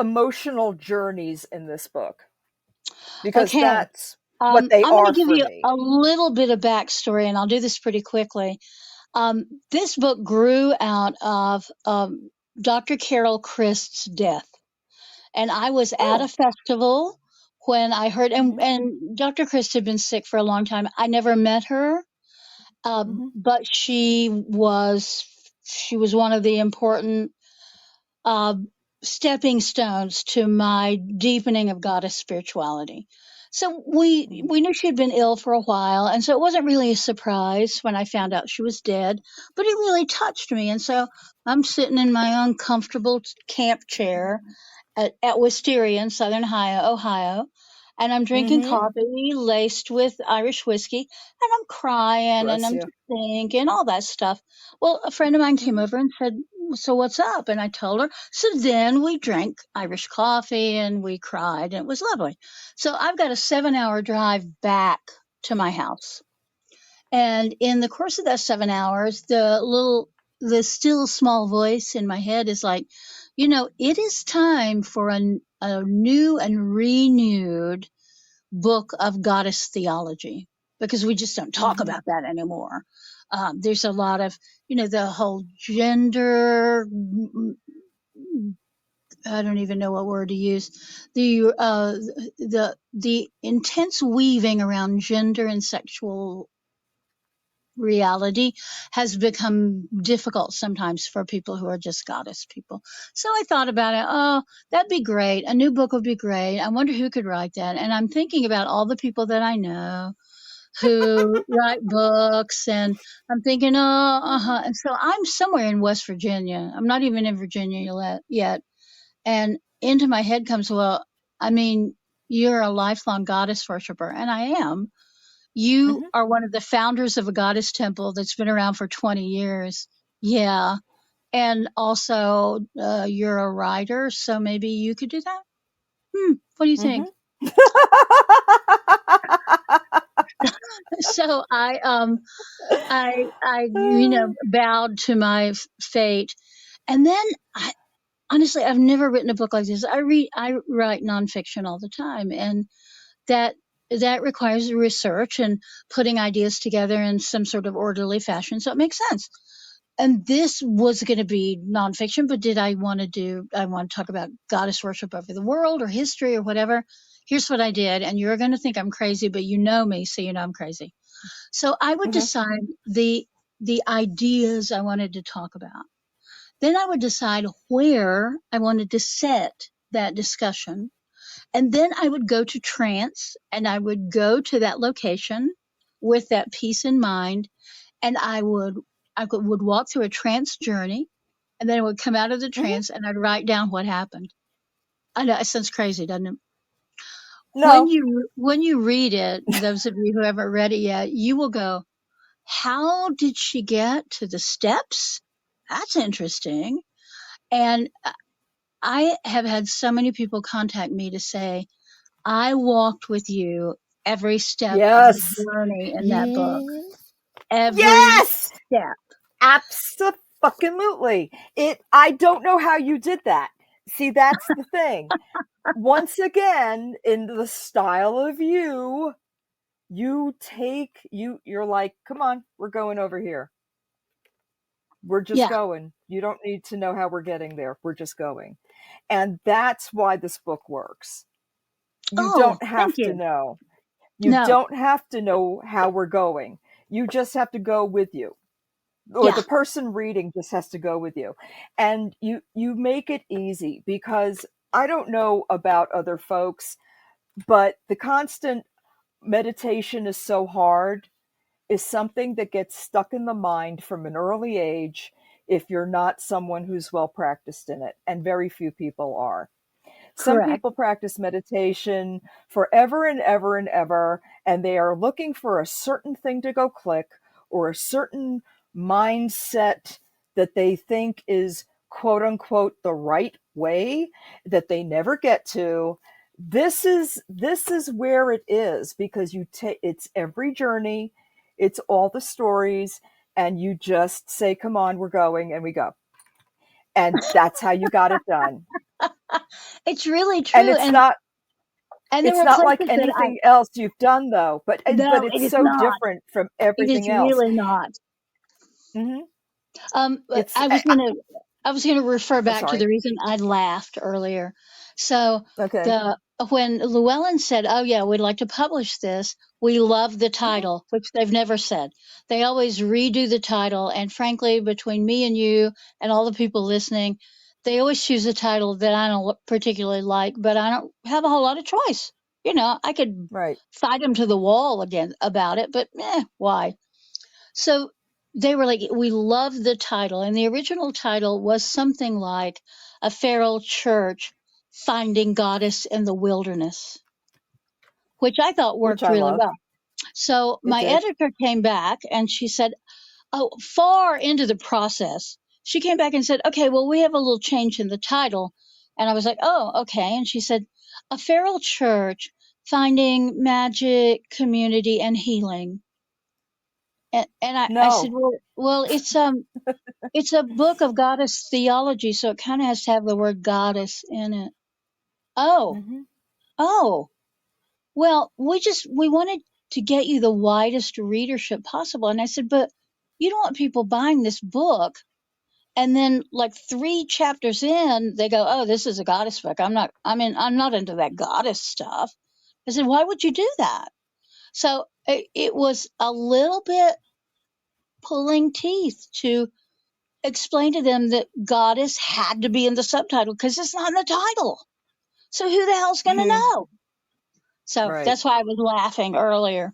emotional journeys in this book because Okay. that's what they I'm going to are give for you me. a little bit of backstory, and I'll do this pretty quickly. This book grew out of Dr. Carol Christ's death, and I was at a Oh, festival when I heard, mm-hmm, and Dr. Christ had been sick for a long time. I never met her, mm-hmm, but she was one of the important uh, stepping stones to my deepening of goddess spirituality. So we knew she had been ill for a while, and so it wasn't really a surprise when I found out she was dead. But it really touched me, and so I'm sitting in my uncomfortable camp chair at Wisteria in Southern Ohio, and I'm drinking mm-hmm. coffee laced with Irish whiskey, and I'm crying and Bless I'm you. just thinking all that stuff. Well, a friend of mine came Mm-hmm, over and said, "So what's up?" And I told her. So then we drank Irish coffee and we cried, and it was lovely. So I've got a 7 hour drive back to my house. And in the course of that 7 hours, the still small voice in my head is like, it is time for a new and renewed book of goddess theology because we just don't talk mm-hmm, about that anymore. There's a lot of, the whole gender, I don't even know what word to use. The intense weaving around gender and sexual reality has become difficult sometimes for people who are just goddess people. So I thought about it. Oh, that'd be great. A new book would be great. I wonder who could write that. And I'm thinking about all the people that I know who write books, and I'm thinking, oh, uh-huh. And so I'm somewhere in West Virginia. I'm not even in Virginia yet. And into my head comes, well, I mean, you're a lifelong goddess worshiper, and I am. You Hmm. are one of the founders of a goddess temple that's been around for 20 years. Yeah. And also, you're a writer, so maybe you could do that. What do you think? Hmm. So I bowed to my fate. And then honestly, I've never written a book like this. I write nonfiction all the time, and that that requires research and putting ideas together in some sort of orderly fashion. So it makes sense. And this was going to be nonfiction, but I want to talk about goddess worship over the world or history or whatever. Here's what I did. And you're going to think I'm crazy, but you know me, so you know I'm crazy. So I would Hmm. decide the ideas I wanted to talk about. Then I would decide where I wanted to set that discussion. And then I would go to trance and I would go to that location with that peace in mind. And would walk through a trance journey, and then I would come out of the Hmm. trance and I'd write down what happened. I know it sounds crazy, doesn't it? No. When you read it, those of you who haven't read it yet, you will go, how did she get to the steps? That's interesting. And I have had so many people contact me to say, I walked with you every step of the Yes. journey in that book. Ye- Every Yes. step. Absolutely. I don't know how you did that. See, that's the thing. Once again, in the style of you, you're like, come on, we're going over here. We're just Yeah. going. You don't need to know how we're getting there. We're just going. And that's why this book works. You Oh, don't thank have to you. know. You No. don't have to know how we're going. You just have to go with you. Or Yeah. the person reading just has to go with you. And you make it easy because I don't know about other folks, but the constant meditation is so hard is something that gets stuck in the mind from an early age if you're not someone who's well practiced in it, and very few people are. Some Correct. people practice meditation forever and ever and ever, and they are looking for a certain thing to go click or a certain mindset that they think is quote unquote the right way that they never get to. This is where it is because you take it's every journey, it's all the stories, and you just say, come on, we're going, and we go. And that's how you got it done. It's really And true. it's not And there it's were not like places that anything else you've done though, but no, it it's is so not. different from It is everything else. really not. Hmm. But It's I was gonna refer back to sorry. the reason I laughed earlier. So Okay. the when Llewellyn said, "Oh yeah, we'd like to publish this," we love the Hmm. title, which they've never said. They always redo the title, and frankly, between me and you and all the people listening, they always choose a title that I don't particularly like, but I don't have a whole lot of choice. I could Right. fight them to the wall again about it, but why? So they were like, we love the title. And the original title was something like A Feral Church Finding Goddess in the Wilderness, which I thought Which worked I really loved. well. So It my did. editor came back and she said, oh, far into the process, she came back and said, okay, well, we have a little change in the title. And I was like, oh, okay. And she said, A Feral Church Finding Magic, Community, and Healing. And I said, No. well, it's a book of goddess theology, so it kind of has to have the word goddess in it. Oh, Hmm. oh. Well, we wanted to get you the widest readership possible. And I said, but you don't want people buying this book. And then like three chapters in, they go, oh, this is a goddess book. I'm not into that goddess stuff. I said, why would you do that? So it was a little bit pulling teeth to explain to them that goddess had to be in the subtitle because it's not in the title. So who the hell's going to know? So Right. that's why I was laughing earlier.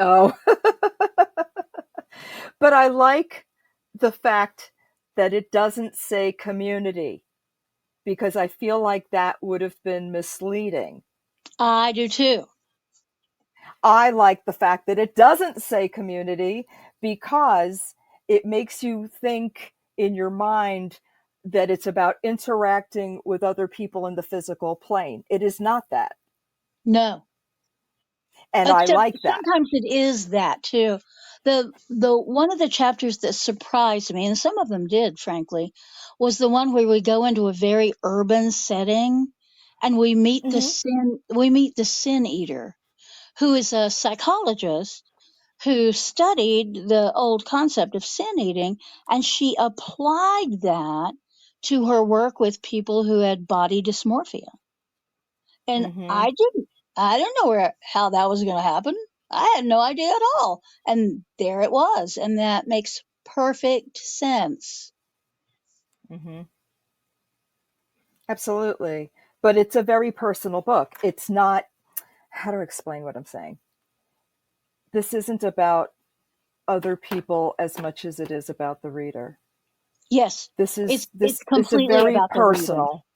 Oh, but I like the fact that it doesn't say community, because I feel like that would have been misleading. I do too. I like the fact that it doesn't say community, because it makes you think in your mind that it's about interacting with other people in the physical plane. It is not that. No. And I Except like that. sometimes it is that too. The one of the chapters that surprised me, and some of them did, frankly, was the one where we go into a very urban setting and Mm-hmm. we meet the sin eater, who is a psychologist who studied the old concept of sin eating, and she applied that to her work with people who had body dysmorphia. And Mm-hmm. I didn't know how that was going to happen. I had no idea at all. And there it was. And that makes perfect sense. Mm-hmm. Absolutely. But it's a very personal book. It's not, how to explain what I'm saying? This isn't about other people as much as it is about the reader. Yes. This is It's this a completely very about the reader. personal.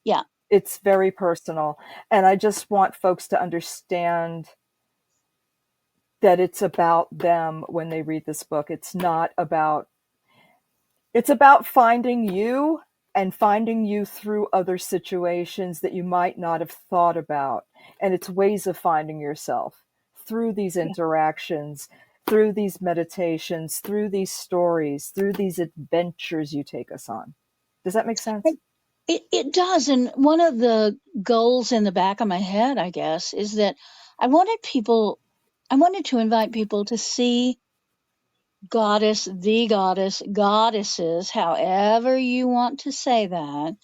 Yeah. It's very personal. And I just want folks to understand that it's about them when they read this book. It's about finding you, and finding you through other situations that you might not have thought about. And it's ways of finding yourself through these Yeah. interactions, through these meditations, through these stories, through these adventures you take us on. Does that make sense? It does. And one of the goals in the back of my head, I guess, is that I wanted people, I wanted to invite people to see goddess, the goddess, goddesses, however you want to say that,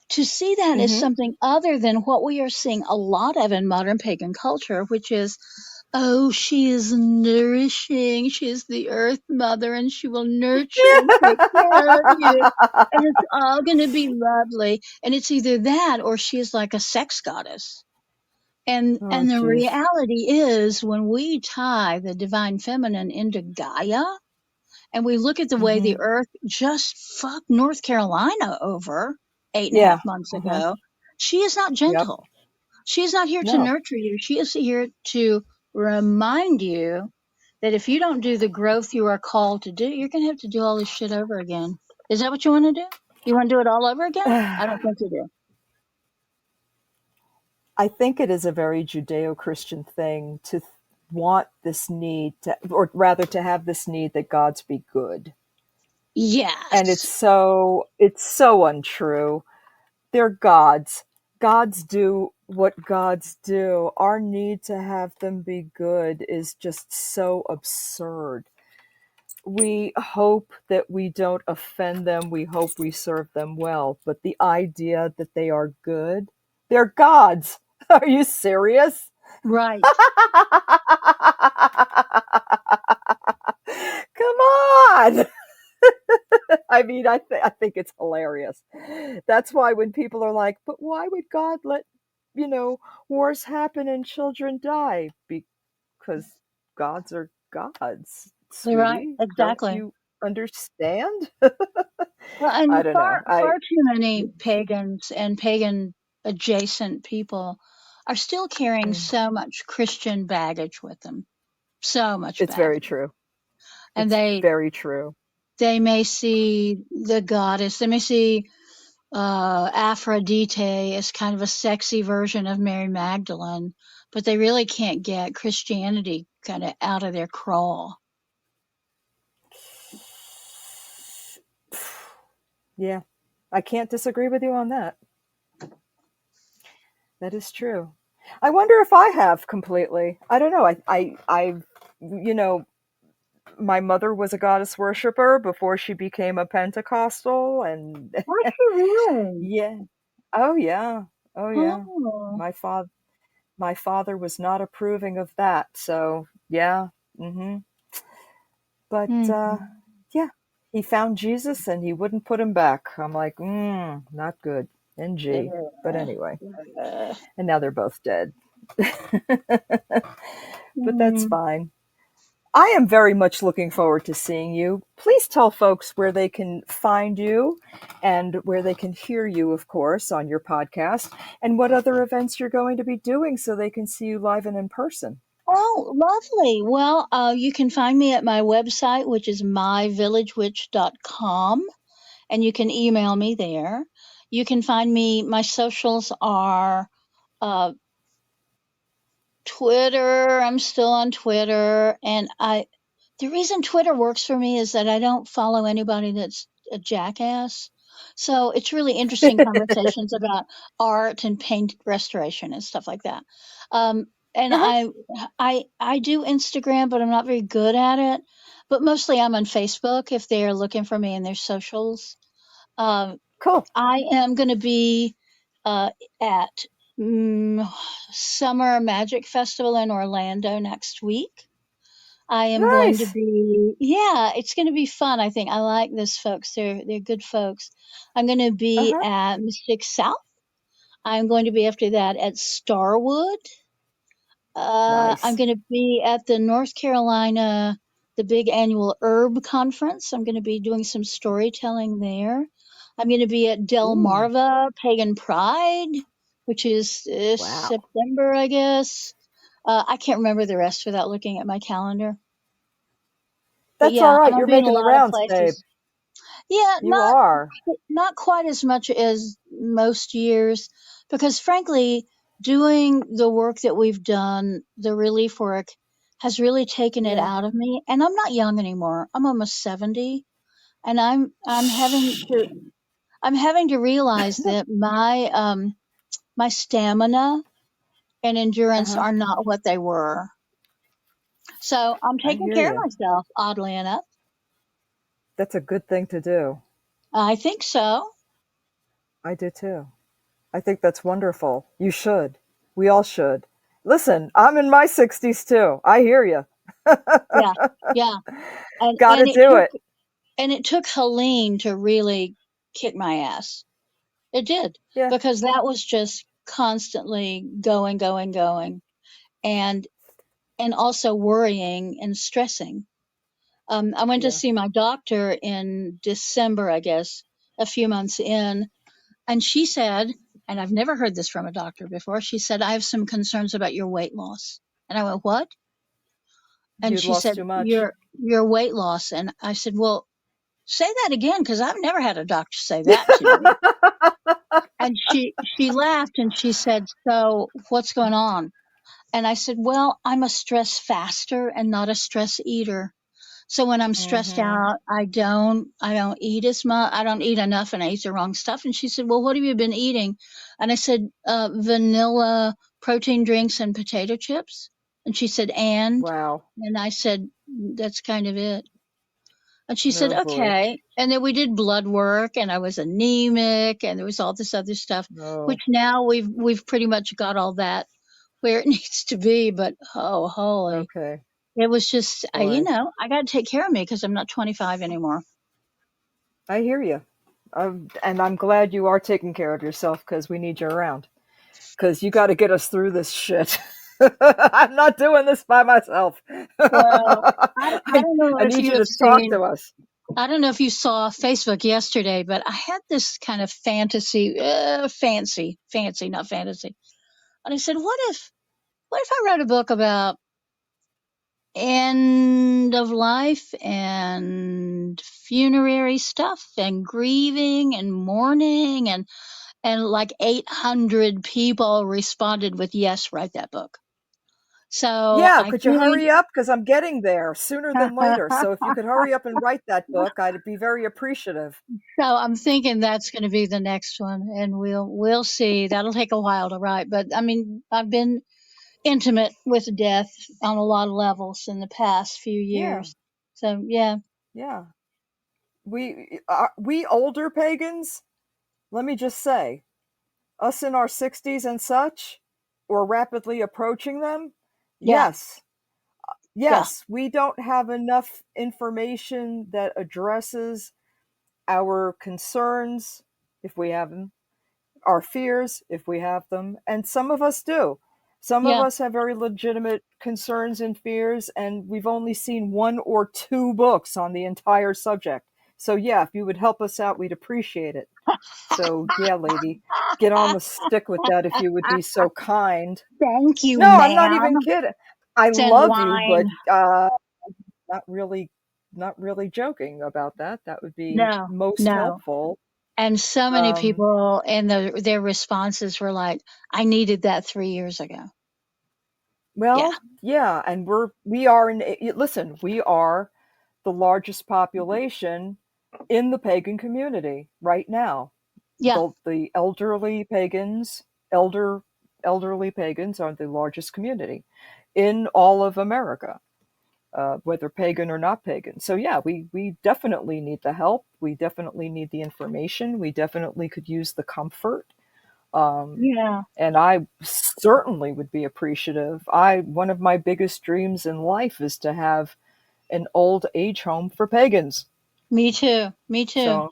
to see that as Mm-hmm. something other than what we are seeing a lot of in modern pagan culture, which is, oh, she is nourishing, she is the earth mother, and she will nurture and take care of you. And it's all going to be lovely. And it's either that or she is like a sex goddess. Oh, And the geez. reality is, when we tie the divine feminine into Gaia, and we look at the way the Mm-hmm. earth just fucked North Carolina over eight and a Yeah. half months Mm-hmm. ago, she is not Yep. gentle. She is not here to No. nurture you. She is here to remind you that if you don't do the growth you are called to do, you're going to have to do all this shit over again. Is that what you want to do? You want to do it all over again? I don't think you do. I think it is a very Judeo-Christian thing to want this need to, or rather to have this need that gods be good. And Yes. it's so untrue. They're gods. Gods do what gods do. Our need to have them be good is just so absurd. We hope that we don't offend them. We hope we serve them well. But the idea that they are good, they're gods. Are you serious? Right. Come on. I mean, I think it's hilarious. That's why when people are like, but why would God let, you know, wars happen and children die? Because gods are gods, You're right. sweetie. Don't Exactly. you understand? Well, I and don't know. far too many pagans and pagan adjacent people are still carrying so much Christian baggage with them. So much It's very baggage. true. And It's very true. they may see the goddess, they may see Aphrodite as kind of a sexy version of Mary Magdalene, but they really can't get Christianity kind of out of their crawl. Yeah. I can't disagree with you on that. That is true. I wonder if I have completely. I don't know. You know, my mother was a goddess worshiper before she became a Pentecostal, and Was she really? yeah. Oh yeah. Oh yeah. Oh, My father, my father was not approving of that. So yeah. Mhm. But Mhm. yeah, he found Jesus and he wouldn't put him back. I'm like, not good. NG. But anyway, and now they're both dead. But that's Mm. fine. I am very much looking forward to seeing you. Please tell folks where they can find you and where they can hear you, of course, on your podcast, and what other events you're going to be doing so they can see you live and in person. Oh, lovely. Well, you can find me at my website, which is myvillagewitch.com, and you can email me there. You can find me, my socials are uh, Twitter. I'm still on Twitter, and the reason Twitter works for me is that I don't follow anybody that's a jackass. So it's really interesting conversations about art and paint restoration and stuff like that. And Uh-huh. I do Instagram, but I'm not very good at it. But mostly I'm on Facebook if they are looking for me in their socials. Um, Cool. I am going to be uh, at mm, Summer Magic Festival in Orlando next week. I am going to Nice. be, yeah, it's going to be fun. I think I like this folks. They're good folks. I'm going to be Uh-huh. at Mystic South. I'm going to be after that at Starwood. I'm Nice. going to be at the North Carolina, the big annual Herb Conference. I'm going to be doing some storytelling there. I'm going to be at Ooh. Delmarva Pagan Pride, which is Wow. September, I guess. I can't remember the rest without looking at my calendar. But That's all yeah, and right. I'll You're be in a making the lot of rounds, babe. places. Yeah, You are. not quite as much as most years, because frankly, doing the work that we've done, the relief work, has really taken it Yeah. out of me. And I'm not young anymore. I'm almost 70, and I'm having to realize that my stamina and endurance Uh-huh. are not what they were. So I'm I taking hear care of you. myself, oddly enough. That's a good thing to do. I think so. I do too. I think that's wonderful. You should. We all should. Listen, I'm in my 60s too. I hear you. Yeah. Yeah. And Got to and it do took it. and it took Helene to really kick my ass. It did, Yeah. because that was just constantly going, going, going, and also worrying and stressing. I went to Yeah. see my doctor in December, I guess, a few months in, and she said, and I've never heard this from a doctor before. She said, "I have some concerns about your weight loss," and I went, "What?" And You'd she lost said, too much. "Your weight loss," and I said, "Well, say that again, because I've never had a doctor say that to me." And she laughed and she said, "So what's going on?" And I said, "Well, I'm a stress faster and not a stress eater. So when I'm stressed Mm-hmm. out, I don't eat as much. I don't eat enough, and I eat the wrong stuff." And she said, "Well, what have you been eating?" And I said, "Vanilla protein drinks and potato chips." And she said, Wow. and I said, "That's kind of it." And she said, Oh boy. "Okay." And then we did blood work, and I was anemic, and there was all this other stuff, which No. now we've pretty much got all that where it needs to be. But oh, holy, Okay. it was just, Boy. I got to take care of me because I'm not 25 anymore. I hear you. And I'm glad you are taking care of yourself because we need you around. Because you got to get us through this shit. I'm not doing this by myself. Well, I don't know I if need you you have to talk seen, to us. I don't know if you saw Facebook yesterday, but I had this kind of fancy, not fantasy. And I said, what if I wrote a book about end of life and funerary stuff and grieving and mourning, and like 800 people responded with yes, write that book. So Yeah, I could you think hurry up? Because I'm getting there sooner than later. so So if you could hurry up and write that book, I'd be very appreciative. I'm thinking that's going to be the next one, and we'll see. That'll take a while to write, but I mean, I've been intimate with death on a lot of levels in the past few Yeah, years. So yeah. yeah. We older pagans, let me just say, us in our 60s and such, or rapidly approaching them, Yeah. yes, Yeah. Yes, we don't have enough information that addresses our concerns, if we have them, our fears, if we have them, and some of us do. Some of Yeah. us have very legitimate concerns and fears, and we've only seen one or two books on the entire subject. So, yeah, if you would help us out, we'd appreciate it. So, yeah, lady, get on the stick with that if you would be so kind. Thank you, No, I'm not ma'am. even kidding. I Send love you, wine. but not really, not really joking about that. That would be No, most no. helpful. And so many Um, people and their responses were like, I needed that 3 years ago. Yeah. well, yeah, and we are listen, we are the largest population in the pagan community right now. Yeah. The elderly pagans are the largest community in all of America, whether pagan or not pagan. So yeah, we definitely need the help. We definitely need the information. We definitely could use the comfort. Um, Yeah. and I certainly would be appreciative. I One of my biggest dreams in life is to have an old age home for pagans. Me too. Me too. So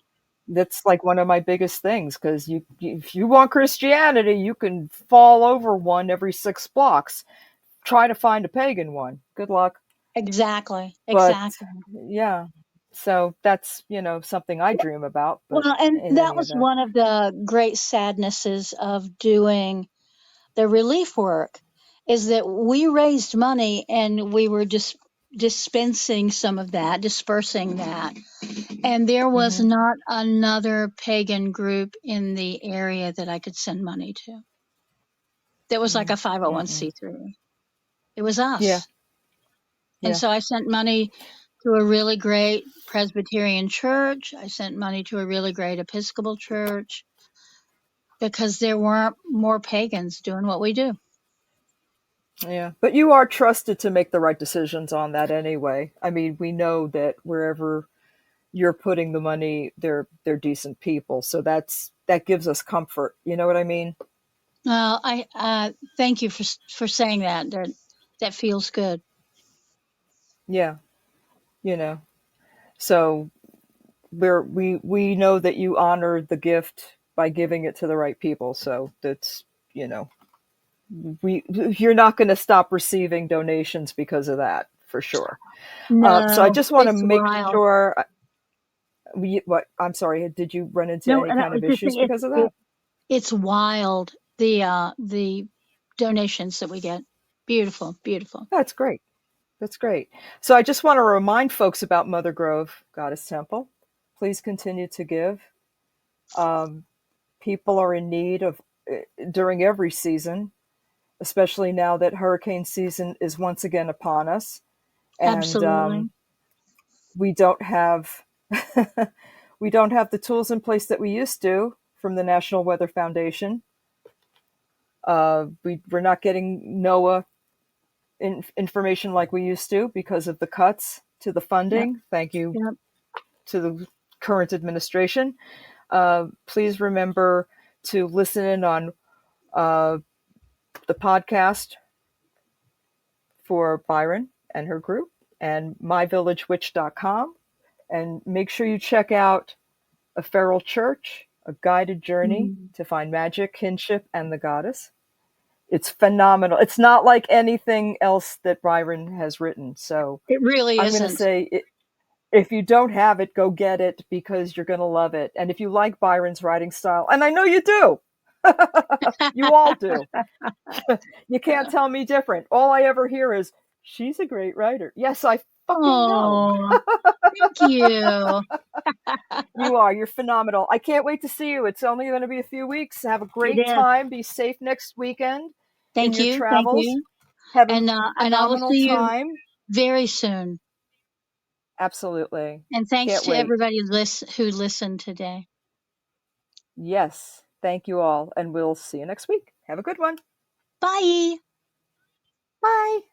that's like one of my biggest things, because if you want Christianity, you can fall over one every 6 blocks. Try to find a pagan one. Good luck. Exactly. But Exactly. yeah, so that's something I dream about. But Well, and in that any was event, one of the great sadnesses of doing the relief work is that we raised money and we were just dispensing some of that, dispersing that. And there was hmm not another pagan group in the area that I could send money to. That was like a mm-mm. 501c3. It was Yeah, us. And yeah, so I sent money to a really great Presbyterian church. I sent money to a really great Episcopal church because there weren't more pagans doing what we do. yeah. But you are trusted to make the right decisions on that anyway. I mean, we know that wherever you're putting the money, they're decent people. So that gives us comfort. You know what I mean? Well, I thank you for saying that. That feels good. Yeah, you know. So we know that you honor the gift by giving it to the right people. So that's you know we you're not going to stop receiving donations because of that, for sure. So I No, just want to it's make wild. sure. What I'm sorry. Did you run into No, any and I kind was of just issues saying because of that? it's wild. The donations that we get, beautiful, beautiful. That's great. That's great. So I just want to remind folks about Mother Grove Goddess Temple. Please continue to give. Um, People are in need of during every season, especially now that hurricane season is once again upon us, and Absolutely. we don't have we don't have the tools in place that we used to from the National Weather Foundation. We're not getting NOAA information like we used to because of the cuts to the Yep. funding. Thank you Yep. to the current administration. Please remember to listen in on uh, the podcast for Byron and her group and myvillagewitch.com. And make sure you check out A Feral Church, a guided journey Mm. to find magic, kinship, and the goddess. It's phenomenal. It's not like anything else that Byron has written. So It really I'm going to isn't. say, if you don't have it, go get it, because you're going to love it. And if you like Byron's writing style, and I know you do, you all do, you can't tell me different. All I ever hear is, she's a great writer. Yes, I fucking know. Oh, thank you. You are. You're phenomenal. I can't wait to see you. It's only going to be a few weeks. Have a It great is. time. Be safe next weekend in Thank your you. Thank travels. you. Have a And I will phenomenal see you time. very soon. Absolutely. And thanks Can't to wait. everybody who listened today. Yes. Thank you all. And we'll see you next week. Have a good one. Bye. Bye.